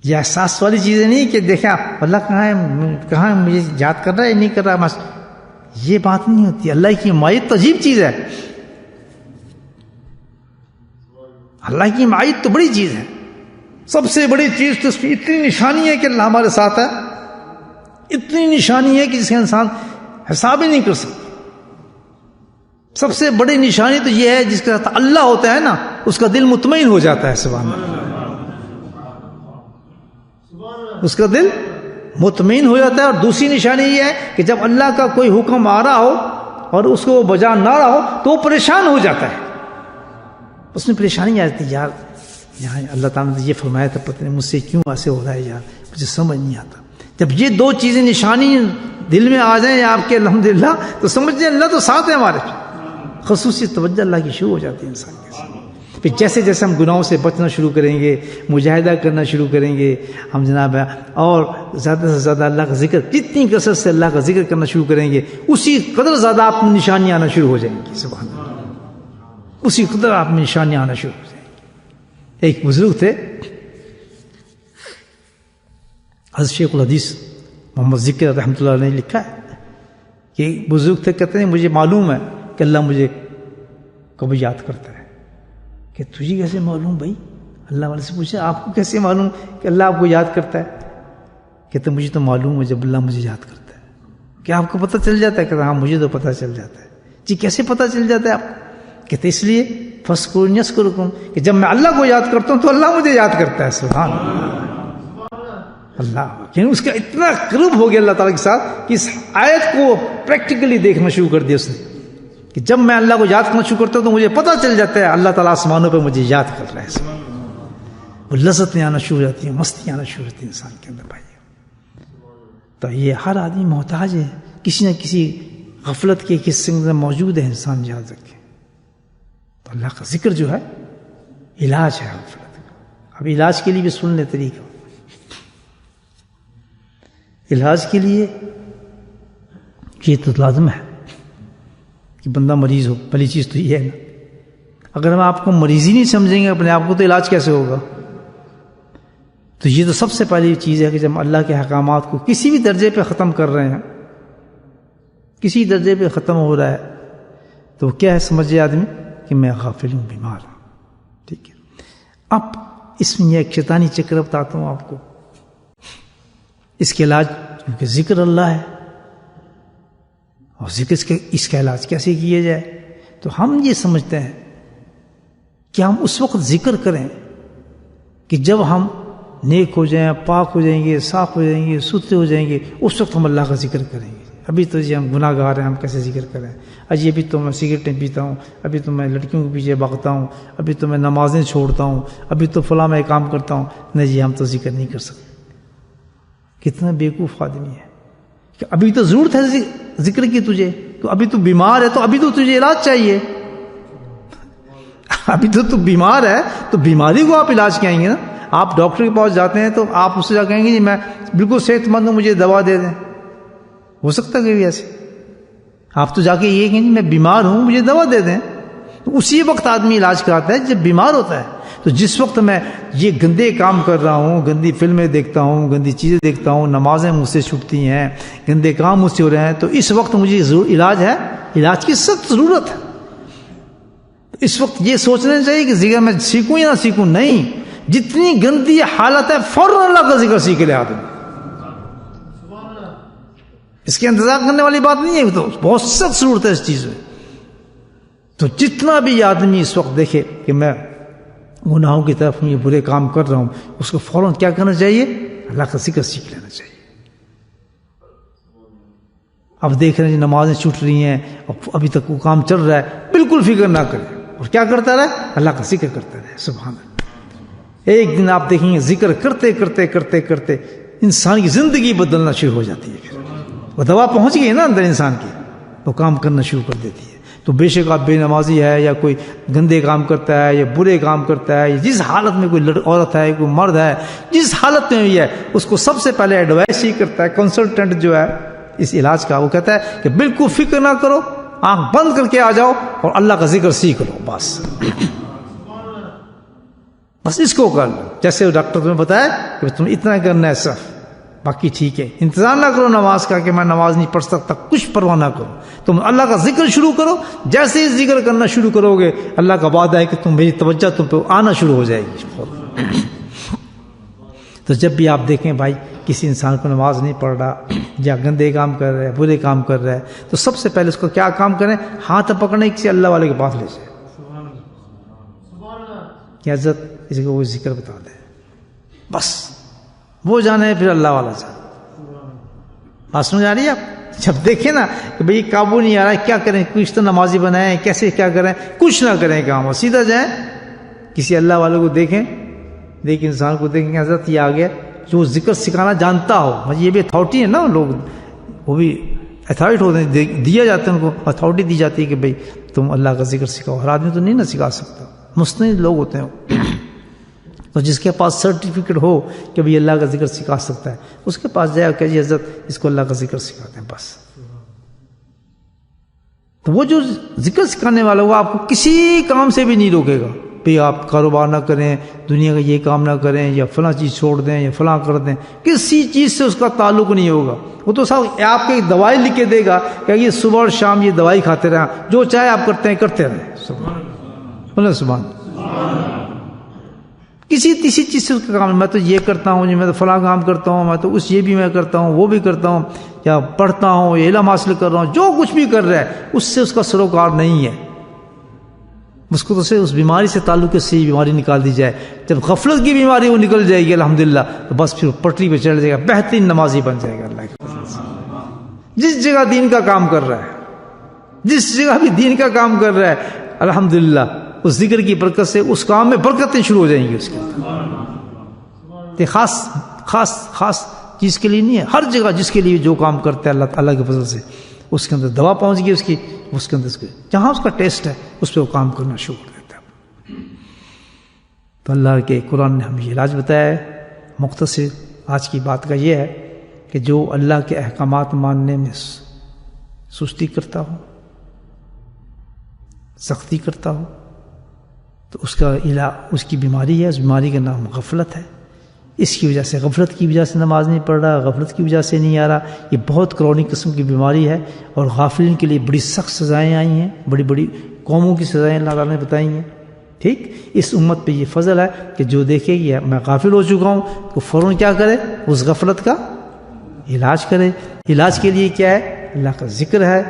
[SPEAKER 1] یہ احساس والی چیزیں نہیں کہ دیکھا اللہ کہاں ہے مجھے یاد کر رہا ہے نہیں کر رہا، یہ بات نہیں ہوتی. اللہ کی معیت تو عجیب چیز ہے. اللہ کی معیت تو بڑی چیز ہے. سب سے بڑی چیز تو اس کی اتنی نشانی ہے کہ اللہ ہمارے ساتھ ہے، اتنی نشانی ہے کہ جس کا انسان حساب ہی نہیں کر سکتا. سب سے بڑی نشانی تو یہ ہے جس کے ساتھ اللہ ہوتا ہے نا، اس کا دل مطمئن ہو جاتا ہے. سبحان اللہ، اس کا دل مطمئن ہو جاتا ہے. اور دوسری نشانی یہ ہے کہ جب اللہ کا کوئی حکم آ رہا ہو اور اس کو وہ بجا نہ رہا ہو تو وہ پریشان ہو جاتا ہے. اس میں پریشانی آ جاتی ہے، یار یہاں اللہ تعالیٰ نے یہ فرمایا تھا، پتہ نہیں مجھ سے کیوں ایسے ہو رہا ہے، یار مجھے سمجھ نہیں آتا. جب یہ دو چیزیں نشانی دل میں آ جائیں آپ کے الحمدللہ تو سمجھتے ہیں اللہ تو ساتھ ہے ہمارے. خصوصی توجہ اللہ کی شروع ہو جاتی ہے انسان کے ساتھ. پھر جیسے جیسے ہم گناہوں سے بچنا شروع کریں گے، مجاہدہ کرنا شروع کریں گے ہم جناب، اور زیادہ سے زیادہ اللہ کا ذکر، جتنی کثرت سے اللہ کا ذکر کرنا شروع کریں گے اسی قدر زیادہ آپ میں نشانیاں آنا شروع ہو جائیں گی. سبحان اللہ، اسی قدر آپ میں نشانیاں آنا شروع ہو جائیں گی. ایک بزرگ تھے حضرت شیخ الحدیث محمد ذکر رحمۃ اللہ علیہ نے لکھا ہے کہ بزرگ تھے، کہتے ہیں مجھے معلوم ہے کہ اللہ مجھے کبھی یاد کرتا ہے. کہ تجھے کیسے معلوم بھائی؟ اللہ والے سے پوچھے آپ کو کیسے معلوم کہ اللہ آپ کو یاد کرتا ہے؟ کہتے مجھے تو معلوم ہے جب اللہ مجھے یاد کرتا ہے. کیا آپ کو پتہ چل جاتا ہے؟ کہتے ہاں مجھے تو پتہ چل جاتا ہے. جی کیسے پتہ چل جاتا ہے آپ کو؟ کہتے اس لیے فَاذْكُرُونِي أَذْكُرْكُمْ کہ جب میں اللہ کو یاد کرتا ہوں تو اللہ مجھے یاد کرتا ہے. سبحان اللہ، یعنی اس کا اتنا قرب ہو گیا اللہ تعالیٰ کے ساتھ کہ اس آیت کو پریکٹیکلی دیکھنا شروع کر دیا اس نے کہ جب میں اللہ کو یاد کرنا شروع کرتا ہوں تو مجھے پتہ چل جاتا ہے اللہ تعالیٰ آسمانوں پہ مجھے یاد کر رہا ہے. وہ لذتیں آنا شروع ہو جاتی ہیں، مستی آنا شروع ہوتی ہے انسان کے اندر بھائی. تو یہ ہر آدمی محتاج ہے کسی نہ کسی غفلت کے حصے کے اندر موجود ہے. انسان یاد رکھے تو اللہ کا ذکر جو ہے علاج ہے غفلت کا. اب علاج کے لیے بھی سن لیں طریقہ. علاج کے لیے یہ تو لازم ہے کہ بندہ مریض ہو. پہلی چیز تو یہ ہے نا، اگر ہم آپ کو مریض ہی نہیں سمجھیں گے اپنے آپ کو تو علاج کیسے ہوگا؟ تو یہ تو سب سے پہلی چیز ہے کہ جب اللہ کے احکامات کو کسی بھی درجے پہ ختم کر رہے ہیں، کسی درجے پہ ختم ہو رہا ہے تو کیا ہے سمجھے آدمی کہ میں غافل ہوں، بیمار ہوں. ٹھیک ہے، اب اس میں یہ ایک شیطانی چکر بتاتا ہوں آپ کو. اس کے علاج کیونکہ ذکر اللہ ہے اور ذکر اس کا علاج کیسے کیا جائے؟ تو ہم یہ سمجھتے ہیں کہ ہم اس وقت ذکر کریں کہ جب ہم نیک ہو جائیں، پاک ہو جائیں گے، صاف ہو جائیں گے، ستھرے ہو جائیں گے، اس وقت ہم اللہ کا ذکر کریں گے. ابھی تو جی ہم گناہ گار ہیں، ہم کیسے ذکر کریں؟ اجی ابھی تو میں سگریٹیں پیتا ہوں، ابھی تو میں لڑکیوں کے پیچھے بھاگتا ہوں، ابھی تو میں نمازیں چھوڑتا ہوں، ابھی تو فلاں میں کام کرتا ہوں. نہیں جی ہم تو ذکر نہیں کر سکتے. کتنا بیوقوف آدمی ہے کہ ابھی تو ضرورت ہے ذکر کی تجھے، تو ابھی تو بیمار ہے تو ابھی تو تجھے علاج چاہیے. ابھی تو بیمار ہے تو بیماری کو آپ علاج کہیں گے نا. آپ ڈاکٹر کے پاس جاتے ہیں تو آپ اس سے جا کہیں گے جی میں بالکل صحت مند ہوں مجھے دوا دے دیں. ہو سکتا ہے کہ ایسے آپ تو جا کے یہ کہیں گے میں بیمار ہوں مجھے دوا دے دیں. تو اسی وقت آدمی علاج کراتا ہے جب بیمار ہوتا ہے. تو جس وقت میں یہ گندے کام کر رہا ہوں، گندی فلمیں دیکھتا ہوں، گندی چیزیں دیکھتا ہوں، نمازیں مجھ سے چھوٹتی ہیں، گندے کام مجھ سے ہو رہے ہیں، تو اس وقت مجھے علاج ہے، علاج کی سخت ضرورت ہے. اس وقت یہ سوچنا چاہیے کہ ذکر میں سیکھوں یا نہ سیکھوں. نہیں، جتنی گندی حالت ہے فوراً اللہ کا ذکر سیکھ لے آدمی. اس کے انتظار کرنے والی بات نہیں ہے، تو بہت سخت ضرورت ہے اس چیز میں. تو جتنا بھی آدمی اس وقت دیکھے کہ میں گناہوں کی طرف یہ برے کام کر رہا ہوں، اس کو فوراً کیا کرنا چاہیے؟ اللہ کا ذکر سیکھ لینا چاہیے. اب دیکھ رہے ہیں نمازیں چھوٹ رہی ہیں اور ابھی تک وہ کام چل رہا ہے، بالکل فکر نہ کرے اور کیا کرتا رہے؟ اللہ کا ذکر کرتا رہے. سبحان اللہ. ایک دن آپ دیکھیں گے ذکر کرتے کرتے کرتے کرتے انسان کی زندگی بدلنا شروع ہو جاتی ہے. پھر وہ دوا پہنچ گئی نا اندر انسان کی، وہ کام کرنا شروع کر دیتی ہے. تو بے شک آپ بے نمازی ہے یا کوئی گندے کام کرتا ہے یا برے کام کرتا ہے، جس حالت میں کوئی عورت ہے کوئی مرد ہے، جس حالت میں بھی ہے، اس کو سب سے پہلے ایڈوائس ہی کرتا ہے کنسلٹنٹ جو ہے اس علاج کا، وہ کہتا ہے کہ بالکل فکر نہ کرو، آنکھ بند کر کے آ جاؤ اور اللہ کا ذکر سیکھ لو، بس اس کو کر لو، جیسے ڈاکٹر تمہیں بتایا کہ تم اتنا کرنا ہے صرف، باقی ٹھیک ہے، انتظار نہ کرو نماز کا کہ میں نماز نہیں پڑھ سکتا، کچھ پرواہ نہ کرو، تم اللہ کا ذکر شروع کرو، جیسے ہی ذکر کرنا شروع کرو گے اللہ کا وعدہ ہے کہ تم میری توجہ تم پہ آنا شروع ہو جائے گی۔ تو جب بھی آپ دیکھیں بھائی کسی انسان کو نماز نہیں پڑھ رہا یا گندے کام کر رہا ہے، برے کام کر رہا ہے، تو سب سے پہلے اس کو کیا کام کریں؟ ہاتھ پکڑنے کسی اللہ والے کے پاس لے جائیں کہ حضرت اس کو وہ ذکر بتا دے، بس وہ جانے پھر اللہ والا جانے۔ بات سمجھ آ رہی ہے آپ؟ جب دیکھیں نا کہ بھئی قابو نہیں آ رہا ہے، کیا کریں؟ کچھ تو نمازی بنائیں، کیسے کیا کریں؟ کچھ نہ کریں کام، سیدھا جائیں کسی اللہ والے کو دیکھیں، انسان کو دیکھیں کہ حضرت یہ آ گیا جو ذکر سکھانا جانتا ہو، یہ بھی اتھارٹی ہے نا، لوگ وہ بھی اتھارٹی ہوتے ہیں، دیا جاتا ہے ان کو اتھارٹی دی جاتی ہے کہ بھئی تم اللہ کا ذکر سکھاؤ، ہر آدمی تو نہیں نہ سکھا سکتا، مستند لوگ ہوتے ہیں، تو جس کے پاس سرٹیفکیٹ ہو کہ بھئی اللہ کا ذکر سکھا سکتا ہے اس کے پاس جائے کہ جی حضرت اس کو اللہ کا ذکر سکھاتے ہیں، بس۔ تو وہ جو ذکر سکھانے والا وہ آپ کو کسی کام سے بھی نہیں روکے گا، بھئی آپ کاروبار نہ کریں، دنیا کا یہ کام نہ کریں، یا فلاں چیز چھوڑ دیں یا فلاں کر دیں، کسی چیز سے اس کا تعلق نہیں ہوگا، وہ تو صاحب آپ کی دوائی لکھ کے دے گا کہ یہ صبح اور شام یہ دوائی کھاتے رہیں، جو چاہے آپ کرتے ہیں کرتے رہیں، سبحان کسی چیز سے اس کا کام، میں تو یہ کرتا ہوں جی، میں تو فلاں کام کرتا ہوں، میں تو یہ بھی میں کرتا ہوں، وہ بھی کرتا ہوں، یا پڑھتا ہوں یا علم حاصل کر رہا ہوں، جو کچھ بھی کر رہا ہے اس سے اس کا سروکار نہیں ہے، اس کو تو سے اس بیماری سے تعلق سے یہ بیماری نکال دی جائے، جب غفلت کی بیماری وہ نکل جائے گی الحمدللہ، تو بس پھر پٹری پہ چڑھ جائے گا، بہترین نمازی بن جائے گا اللہ کے فضل سے، جس جگہ دین کا کام کر رہا ہے، جس جگہ بھی دین کا کام کر رہا ہے الحمدللہ اس ذکر کی برکت سے اس کام میں برکتیں شروع ہو جائیں گی اس کے اندر، خاص چیز کے لیے نہیں ہے، ہر جگہ جس کے لیے جو کام کرتا ہے اللہ تعالیٰ کے فضل سے اس کے اندر دوا پہنچ گئی، اس کے اندر جہاں اس کا ٹیسٹ ہے اس پہ وہ کام کرنا شروع کر دیتا ہے۔ تو اللہ کے قرآن نے ہمیں یہ علاج بتایا ہے۔ مختصر آج کی بات کا یہ ہے کہ جو اللہ کے احکامات ماننے میں سستی کرتا ہو، سختی کرتا ہو، تو اس کی بیماری ہے، اس بیماری کا نام غفلت ہے۔ اس کی وجہ سے، غفلت کی وجہ سے نماز نہیں پڑھ رہا، غفلت کی وجہ سے نہیں آ رہا، یہ بہت کرونک قسم کی بیماری ہے، اور غافلین کے لیے بڑی سخت سزائیں آئی ہیں، بڑی بڑی قوموں کی سزائیں اللہ تعالیٰ نے بتائی ہیں۔ ٹھیک، اس امت پہ یہ فضل ہے کہ جو دیکھے کہ میں غافل ہو چکا ہوں تو فوراً کیا کرے؟ اس غفلت کا علاج کرے۔ علاج کے لیے کیا ہے؟ اللہ کا ذکر ہے۔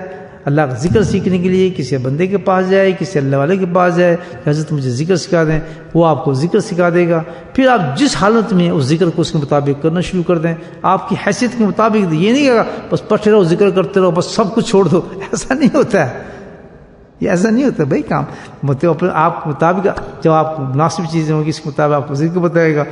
[SPEAKER 1] اللہ کا ذکر سیکھنے کے لیے کسی بندے کے پاس جائے، کسی اللہ والے کے پاس جائے کہ حضرت مجھے ذکر سکھا دیں، وہ آپ کو ذکر سکھا دے گا۔ پھر آپ جس حالت میں اس ذکر کو اس کے مطابق کرنا شروع کر دیں، آپ کی حیثیت کے مطابق، یہ نہیں کہا بس پڑھتے رہو ذکر کرتے رہو بس سب کچھ چھوڑ دو، ایسا نہیں ہوتا ہے، یہ ایسا نہیں ہوتا بھائی کام، مطلب آپ کے مطابق جب آپ کو مناسب چیزیں ہوگی اس کے مطابق آپ کو ذکر بتائے گا۔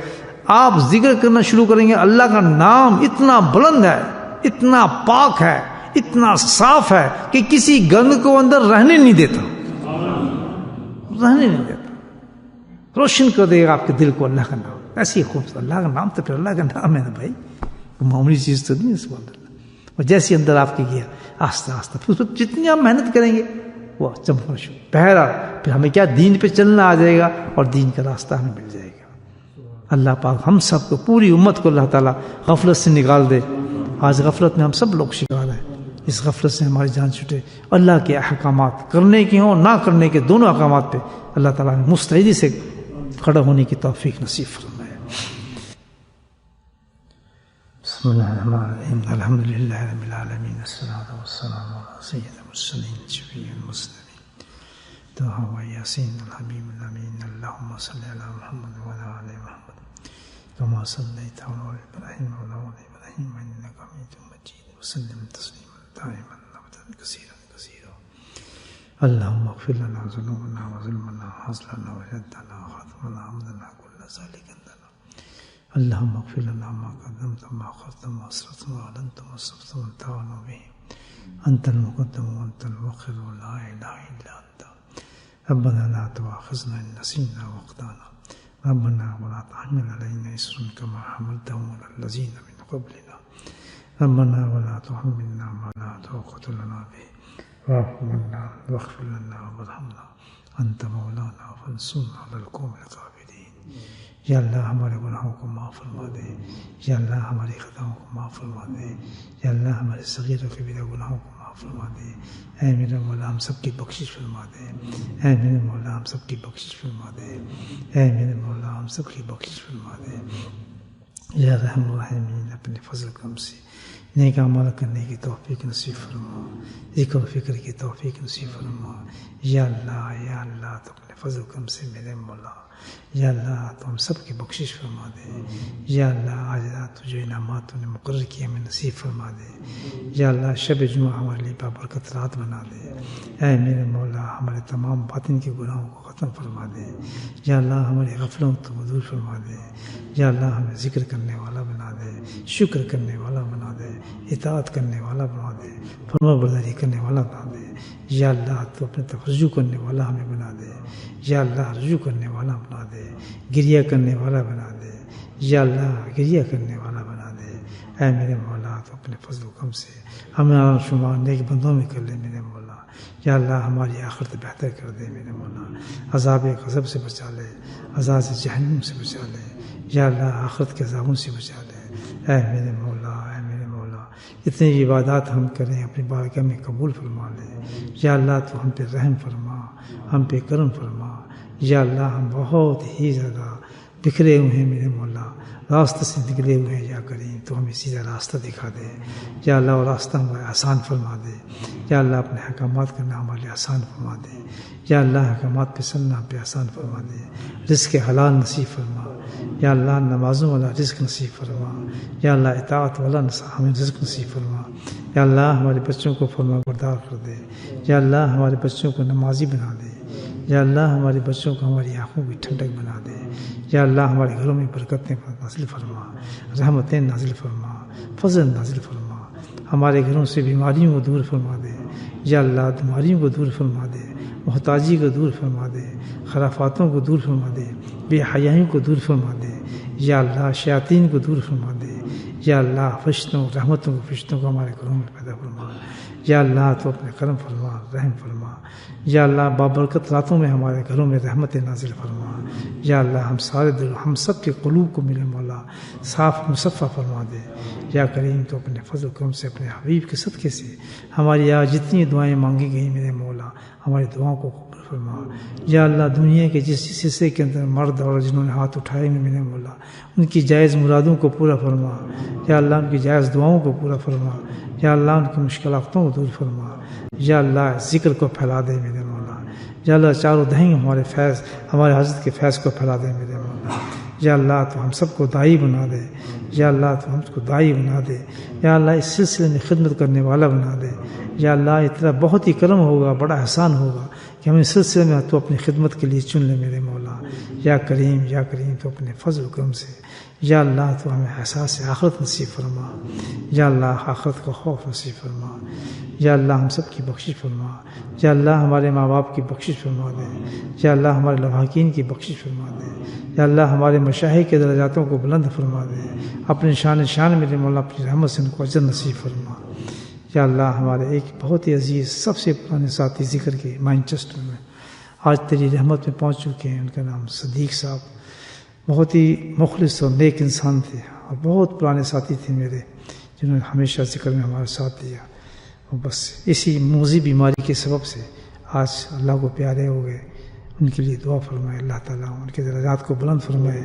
[SPEAKER 1] آپ ذکر کرنا شروع کریں گے، اللہ کا نام اتنا بلند ہے، اتنا پاک ہے، اتنا صاف ہے کہ کسی گند کو اندر رہنے نہیں دیتا، روشن کر دے گا آپ کے دل کو اللہ کا نام۔ ایسی خوبصورت اللہ کا نام تو پھر اللہ کا نام ہے نا بھائی، معمولی چیز تو نہیں ہے سبحان اللہ۔ اور جیسے اندر آپ کے گیا آہستہ آہستہ پھر جتنی آپ محنت کریں گے وہ چمکنا شروع، بہرحال پھر ہمیں کیا دین پہ چلنا آ جائے گا اور دین کا راستہ ہمیں مل جائے گا۔ اللہ پاک ہم سب کو، پوری امت کو اللہ تعالیٰ غفلت سے نکال دے۔ آج غفلت میں ہم سب لوگ شکار ہیں، اس غفلت سے ہماری جان چھوٹے، اللہ کے احکامات کرنے کے ہوں نہ کرنے کے، دونوں احکامات پہ اللہ تعالیٰ نے مستعدی سے کھڑا ہونے کی توفیق نصیب فرمائے۔ بسم اللہ الرحمن الرحیم، الحمد للہ رب العالمین، الصلاۃ والسلام علی سید المرسلین شفیع المسلمین، طہ و یاسین الحبیب الامین، اللہم صلی علی محمد وعلی آل محمد کما صلیت علی ابراہیم وعلی آل ابراہیم انک حمید مجید، وسلم تسلیما دائما ابدا کثیرا کثیرا۔ اللہم اغفر لنا ذنوبنا وظلمنا وحزننا وجدنا وخطمنا عمدنا كل ذلك عندنا، اللهم اغفر لنا ما قدمت وما أخرت وما أسررت وما أعلنت وما أسرفت وما أنت أعلم به، أنت المقدم وأنت المؤخر ولا إله إلا ربنا لا تؤاخذنا إن نسينا وأخطأنا ربنا ولا تحمل علينا إصرا كما حملته على الذين من قبلنا ربنا ولا تحملنا ما لا طاقة لنا به واعف عنا واغفر لنا وارحمنا أنت مولانا فانصرنا على القوم الكافرين. یا اللہ ہمارے گناہوں کو معاف فرما دے، یا اللہ ہماری خطاؤں کو معاف فرما دے، یا اللہ ہمارے صغیر و کبیرہ گناہوں کو معاف فرما دے. اے میرے مولا ہم سب کی بخشش فرما دے، اے میرے مولا ہم سب کی بخشش فرما دے، اے میرے مولا ہم سب کی بخشش فرما دے. یا رحم الرحیمین اپنے فضل کرم سے نیک عمل کرنے کی توفیق نصیب فرما، ذکر و فکر کی توفیق نصیب فرما. یا اللہ تو اپنے فضل کرم سے میرے مولا، یا اللہ تو ہم سب کی بخشش فرما دے. یا اللہ آج رات جو انعامات تو نے مقرر کیے ہمیں نصیب فرما دے. یا اللہ شب جمعہ ہمارے لیے بابرکت رات بنا دے. اے میرے مولا ہمارے تمام باطن کے گناہوں کو ختم فرما دے. یا اللہ ہماری غفلوں کو دور فرما دے. یا اللہ ہمیں ذکر کرنے والا بنا دے، شکر کرنے والا بنا دے، اطاعت کرنے والا بنا دے، فرما برداری کرنے والا بنا دے. یا اللہ تو اپنے طرف رجوع کرنے والا ہمیں بنا دے. یا اللہ رجوع کرنے والا بنا دے، گریہ کرنے والا بنا دے. یا اللہ گریہ کرنے والا بنا دے. اے میرے مولا تو اپنے فضل و کرم سے ہمیں شمار نیک بندوں میں کر لے میرے مولا. یا اللہ ہماری آخرت بہتر کر دے میرے مولا. عذاب غضب سے بچا لے، عذاب جہنم سے بچا لے. یا اللہ آخرت کے عذابوں سے بچا لے. اے میرے مولا، اے میرے مولا اتنی عبادات ہم کریں اپنی بارگاہ میں قبول فرما لے. یا اللہ تو ہم پہ رحم فرما، ہم پہ کرم فرما. یا اللہ ہم بہت ہی زیادہ بکھرے ہوئے ہیں میرے مولا، راستہ سے نکلے ہوئے ہیں. یا کریم تو ہمیں سیدھا راستہ دکھا دے. یا اللہ وہ راستہ ہمارا آسان فرما دے. یا اللہ اپنے احکامات کرنا ہمارے لیے آسان فرما دے. یا اللہ احکامات پہ چلنا پہ آسان فرما دے. رزق حلال نصیب فرما. یا اللہ نمازوں والا رزق نصیب فرما. یا اللہ اطاعت والا ہمیں رزق نصیب فرما. یا اللہ ہمارے بچوں کو فرما بردار کر دے. یا اللہ ہمارے بچوں کو نمازی بنا دے. یا اللہ ہمارے بچوں کو ہماری آنکھوں کی ٹھنڈک بنا دے. یا اللہ ہمارے گھروں میں برکتیں نازل فرما، رحمتیں نازل فرما، فضل نازل فرما. ہمارے گھروں سے بیماریوں کو دور فرما دے. یا اللہ بیماریوں کو دور فرما دے، محتاجی کو دور فرما دے، خرافاتوں کو دور فرما دے، بے حیائیوں کو دور فرما دے. یا اللہ شیاطین کو دور فرما دے. یا اللہ فرشتوں رحمتوں کو فرشتوں کو ہمارے گھروں میں پیدا فرما. یا اللہ تو اپنے کرم فرما، رحم فرما. یا اللہ بابرکت راتوں میں ہمارے گھروں میں رحمت نازل فرما. یا اللہ ہم سارے دل ہم سب کے قلوب کو میرے مولا صاف مصفہ فرما دے. یا کریم تو اپنے فضل و کرم سے اپنے حبیب کے صدقے سے ہماری آج جتنی دعائیں مانگی گئی میرے مولا ہماری دعاؤں کو قبول فرما. یا اللہ دنیا کے جس حصے کے اندر مرد اور جنہوں نے ہاتھ اٹھائے ہیں میرے مولا ان کی جائز مرادوں کو پورا فرما. یا اللہ ان کی جائز دعاؤں کو پورا فرما. یا اللہ ان کی مشکلاتوں کو دور فرما. یا اللہ ذکر کو پھیلا دے میرے مولا. یا اللہ چاروں دہیں ہمارے فیض ہمارے حضرت کے فیض کو پھیلا دے میرے مولا. یا اللہ تو ہم سب کو داعی بنا دے. یا اللہ تو ہم کو داعی بنا دے. یا اللہ اس سلسلے میں خدمت کرنے والا بنا دے. یا اللہ اتنا بہت ہی کرم ہوگا، بڑا احسان ہوگا کہ ہم اس سلسلے میں تو اپنی خدمت کے لیے چن لے میرے مولا. یا کریم تو اپنے فضل و کرم سے یا اللہ تو ہمیں احساس آخرت نصیب فرما. یا اللہ آخرت کا خوف نصیب فرما. یا اللہ ہم سب کی بخشش فرما. یا اللہ ہمارے ماں باپ کی بخشش فرما دے. یا اللہ ہمارے لواحقین کی بخشش فرما دے. یا اللہ ہمارے مشاہد کے درجاتوں کو بلند فرما دے. اپنے شان میرے مولا اپنی رحمت سے ان کو اجر نصیب فرما. یا اللہ ہمارے ایک بہت ہی عزیز سب سے پرانے ساتھی ذکر کے مانچسٹر میں آج تیری رحمت میں پہنچ چکے ہیں. ان کا نام صدیق صاحب، بہت ہی مخلص اور نیک انسان تھے اور بہت پرانے ساتھی تھے میرے، جنہوں نے ہمیشہ ذکر میں ہمارا ساتھ دیا. اور بس اسی موذی بیماری کے سبب سے آج اللہ کو پیارے ہو گئے. ان کے لیے دعا فرمائے اللہ تعالیٰ ان کے درجات کو بلند فرمائے.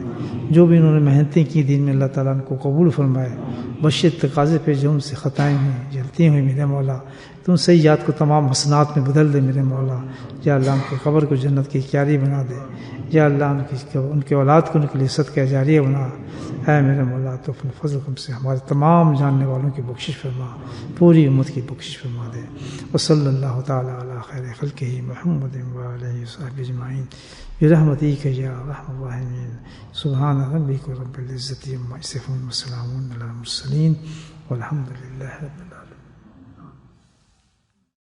[SPEAKER 1] جو بھی انہوں نے محنتیں کی دین میں اللہ تعالیٰ ان کو قبول فرمائے. بشر تقاضے پہ جو ان سے خطائیں ہوئیں غلطیاں ہوئی میرے مولا تو ان سیئات کو تمام حسنات میں بدل دے میرے مولا. یا اللہ ان کی قبر کو جنت کی کیاری بنا دے. یا اللہ ان کے اولاد کو ان کے لیے صدقہ جاریہ بنا. اے میرے مولا تو اپنے فضل کرم سے ہمارے تمام جاننے والوں کی بخشش فرما، پوری امت کی بخشش فرما دے. وصلی اللہ تعالیٰ علی خیر خلقہ محمد وعلیہ وصحبہ اجمعین برحمتک یا ارحم الراحمین. سبحان ربک رب العزۃ عما یصفون وسلام علی المرسلین والحمد للہ رب العالمین.